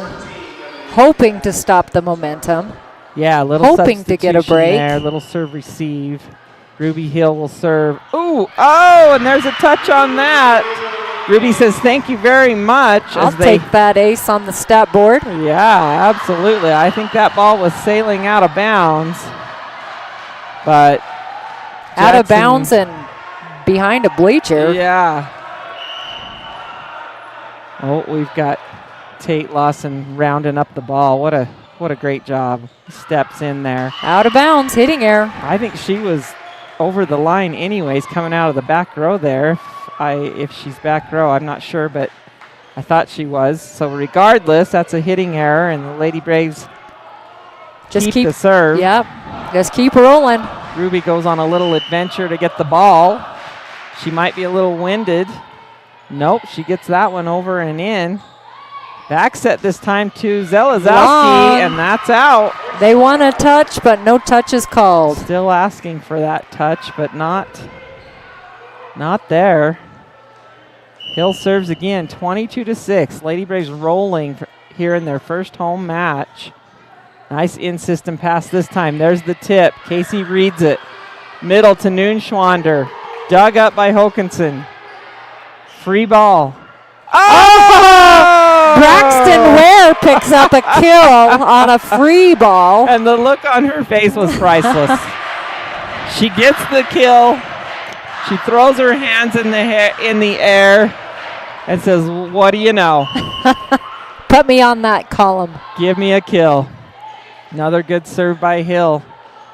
hoping to stop the momentum. Yeah, a little hoping to get a break. There, little serve receive. Ruby Hill will serve. Ooh, oh, and there's a touch on that. Ruby says thank you very much. I'll take that ace on the stat board. Yeah, absolutely. I think that ball was sailing out of bounds. But out of bounds and behind a bleacher. Yeah. Oh, we've got Tate Lawson rounding up the ball. What a great job. Steps in there. Out of bounds, hitting error. I think she was over the line anyways, coming out of the back row there. If she's back row, I'm not sure, but I thought she was. So regardless, that's a hitting error, and the Lady Braves keep the serve. Yep, just keep rolling. Ruby goes on a little adventure to get the ball. She might be a little winded. Nope, she gets that one over and in. Back set this time to Zelazowski, and that's out. They want a touch, but no touch is called. Still asking for that touch, but not there. Hill serves again, 22-6. Lady Braves rolling here in their first home match. Nice in-system pass this time. There's the tip. Casey reads it. Middle to Noonschwander. Dug up by Hokanson. Free ball. Oh! Braxton Ware picks up a kill on a free ball. And the look on her face was priceless. She gets the kill. She throws her hands in the air and says, "What do you know?" Put me on that column. Give me a kill. Another good serve by Hill.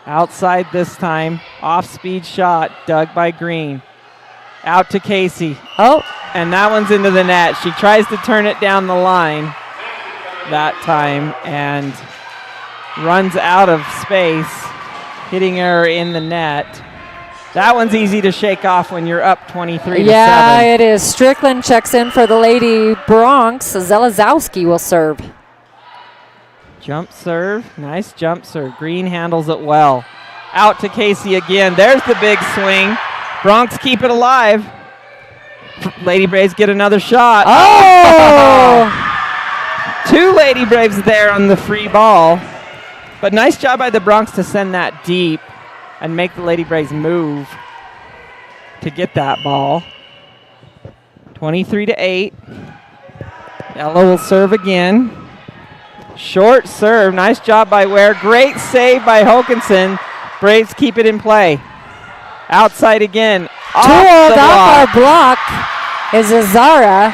Outside this time. Off-speed shot. Dug by Green. Out to Casey. Oh. And that one's into the net. She tries to turn it down the line that time and runs out of space. Hitting her in the net. That one's easy to shake off when you're up 23-7. Yeah, it is. Strickland checks in for the Lady Bronx. Zelazowski will serve. Jump serve. Nice jump serve. Green handles it well. Out to Casey again. There's the big swing. Bronx keep it alive. Lady Braves get another shot. Oh! 2 Lady Braves there on the free ball. But nice job by the Bronx to send that deep and make the Lady Braves move to get that ball. 23-8. Ella will serve again. Short serve. Nice job by Ware. Great save by Hokanson. Braves keep it in play. Outside again. Off our block is Azara.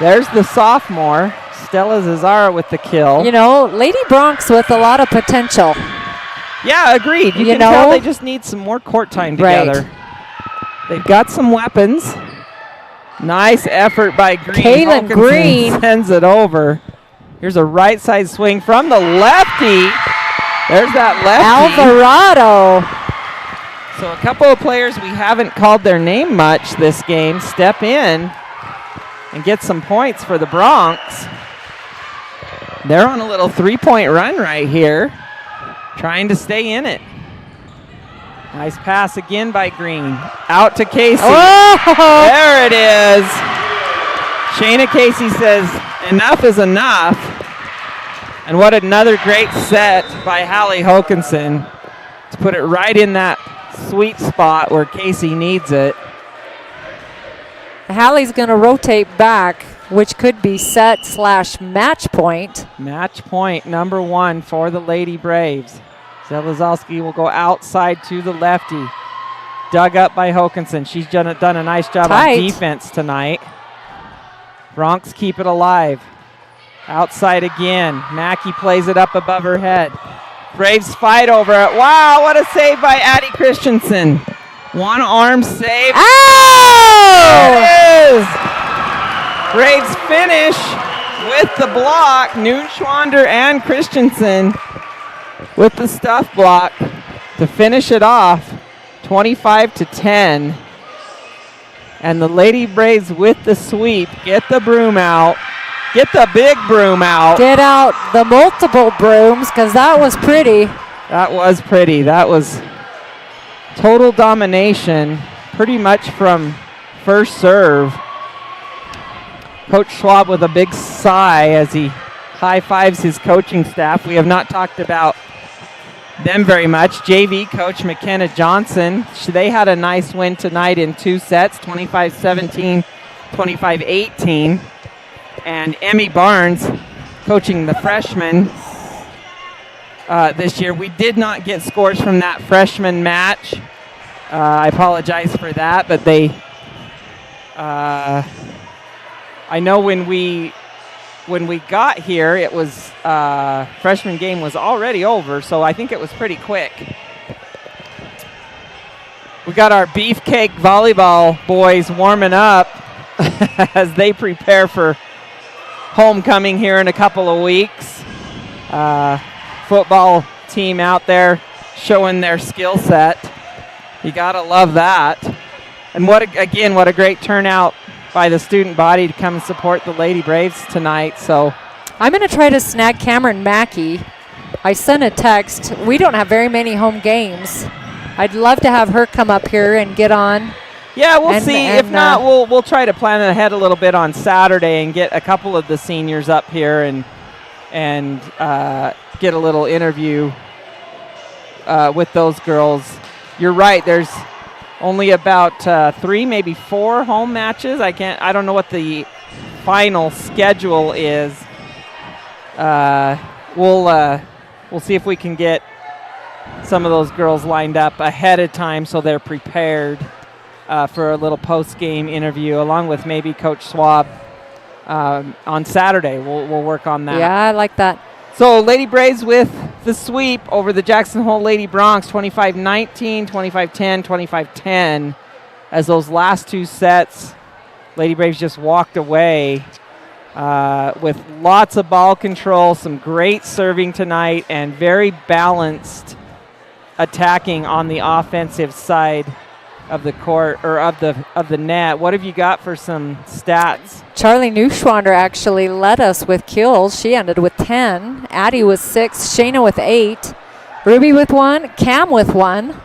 There's the sophomore. Stella Zazara with the kill. You know, Lady Bronx with a lot of potential. Yeah, agreed. You can tell they just need some more court time together. Right. They've got some weapons. Nice effort by Green. Kaylin Green sends it over. Here's a right side swing from the lefty. There's that lefty. Alvarado. So a couple of players we haven't called their name much this game step in and get some points for the Bronx. They're on a little 3-point run right here, trying to stay in it. Nice pass again by Green. Out to Casey. Oh! There it is. Shayna Casey says, enough is enough. And what another great set by Hallie Hokanson to put it right in that sweet spot where Casey needs it. Hallie's going to rotate back, which could be set/match point. Match point number 1 for the Lady Braves. Zelazowski will go outside to the lefty. Dug up by Hokanson. She's done a nice job on defense tonight. Bronx keep it alive. Outside again. Mackey plays it up above her head. Braves fight over it. Wow, what a save by Addie Christensen. One arm save. Oh! There it is. Braves finish with the block. Noonschwander and Christensen with the stuff block to finish it off. 25-10. And the Lady Braves with the sweep. Get the broom out. Get the big broom out. Get out the multiple brooms, because that was pretty. That was pretty. That was total domination, pretty much from first serve. Coach Schwab with a big sigh as he high-fives his coaching staff. We have not talked about them very much. JV coach McKenna Johnson, they had a nice win tonight in 2 sets, 25-17, 25-18. And Emmy Barnes coaching the freshmen this year. We did not get scores from that freshman match. I apologize for that, but they, I know when we got here, it was freshman game was already over, so I think it was pretty quick. We got our Beefcake volleyball boys warming up as they prepare for homecoming here in a couple of weeks. Football team out there showing their skill set. You gotta love that. And what a great turnout by the student body to come and support the Lady Braves tonight. So I'm going to try to snag Cameron Mackey. I sent a text. We don't have very many home games. I'd love to have her come up here and get on. Yeah, we'll see. If not, we'll try to plan ahead a little bit on Saturday and get a couple of the seniors up here and get a little interview with those girls. You're right. There's only about 3, maybe 4 home matches. I don't know what the final schedule is. We'll see if we can get some of those girls lined up ahead of time so they're prepared for a little post-game interview, along with maybe Coach Schwab on Saturday. We'll work on that. Yeah, I like that. So Lady Braves with the sweep over the Jackson Hole Lady Bronx, 25-19, 25-10, 25-10. As those last 2 sets, Lady Braves just walked away with lots of ball control, some great serving tonight, and very balanced attacking on the offensive side of the court or of the net. What have you got for some stats? Charlie Neuschwander actually led us with kills. She ended with 10. Addie with 6. Shayna with 8. Ruby with 1. Cam with 1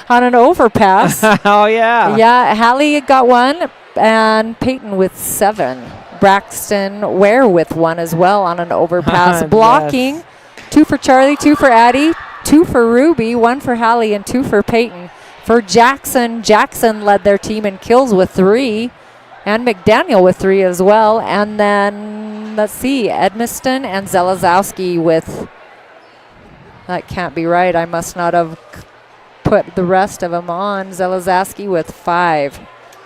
on an overpass. Oh, yeah. Yeah, Hallie got 1 and Peyton with 7. Braxton Ware with 1 as well on an overpass. Blocking, Yes. 2 for Charlie, 2 for Addie, 2 for Ruby, 1 for Hallie, and 2 for Peyton. For Jackson, Jackson led their team in kills with 3, and McDaniel with 3 as well. And then, let's see, Edmiston and Zelazowski with, that can't be right. I must not have put the rest of them on. Zelazowski with 5.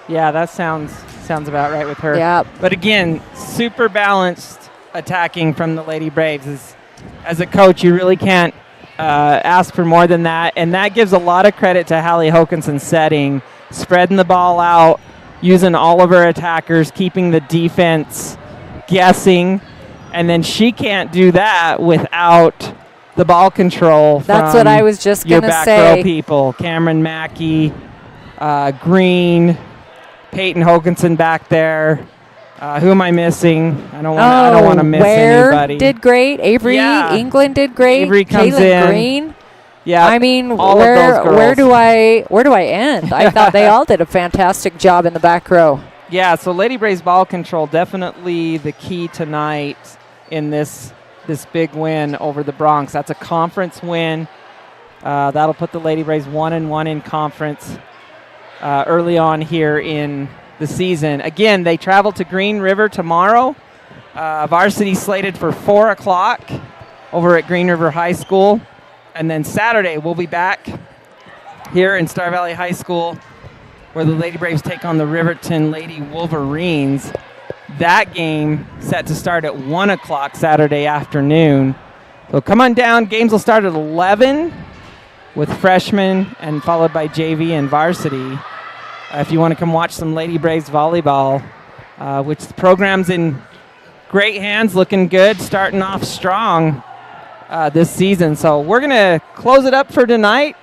Yeah, that sounds about right with her. Yeah. But again, super balanced attacking from the Lady Braves. As a coach, you really can't ask for more than that, and that gives a lot of credit to Hallie Hokinson's setting, spreading the ball out, using all of her attackers, keeping the defense guessing, and then she can't do that without the ball control. That's what I was just your gonna back say. row people, Cameron Mackey, Green, Peyton Hokinson back there. Who am I missing? I don't want to miss anybody. Did great. Avery England did great. Avery comes Kaylin in. Green. Yeah. I mean, all of those girls. where do I end? I thought they all did a fantastic job in the back row. Yeah. So Lady Braves ball control definitely the key tonight in this big win over the Bronx. That's a conference win. That'll put the Lady Braves 1-1 in conference early on here in the season. Again, they travel to Green River tomorrow. Varsity slated for 4 o'clock over at Green River High School. And then Saturday, we'll be back here in Star Valley High School where the Lady Braves take on the Riverton Lady Wolverines. That game set to start at 1 o'clock Saturday afternoon. So come on down. Games will start at 11 with freshmen and followed by JV and varsity. If you want to come watch some Lady Braves volleyball, which the program's in great hands, looking good, starting off strong this season. So we're going to close it up for tonight.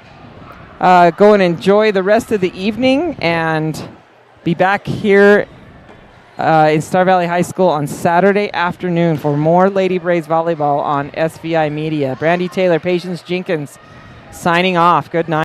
Go and enjoy the rest of the evening and be back here in Star Valley High School on Saturday afternoon for more Lady Braves volleyball on SVI Media. Brandy Taylor, Patience Jenkins signing off. Good night.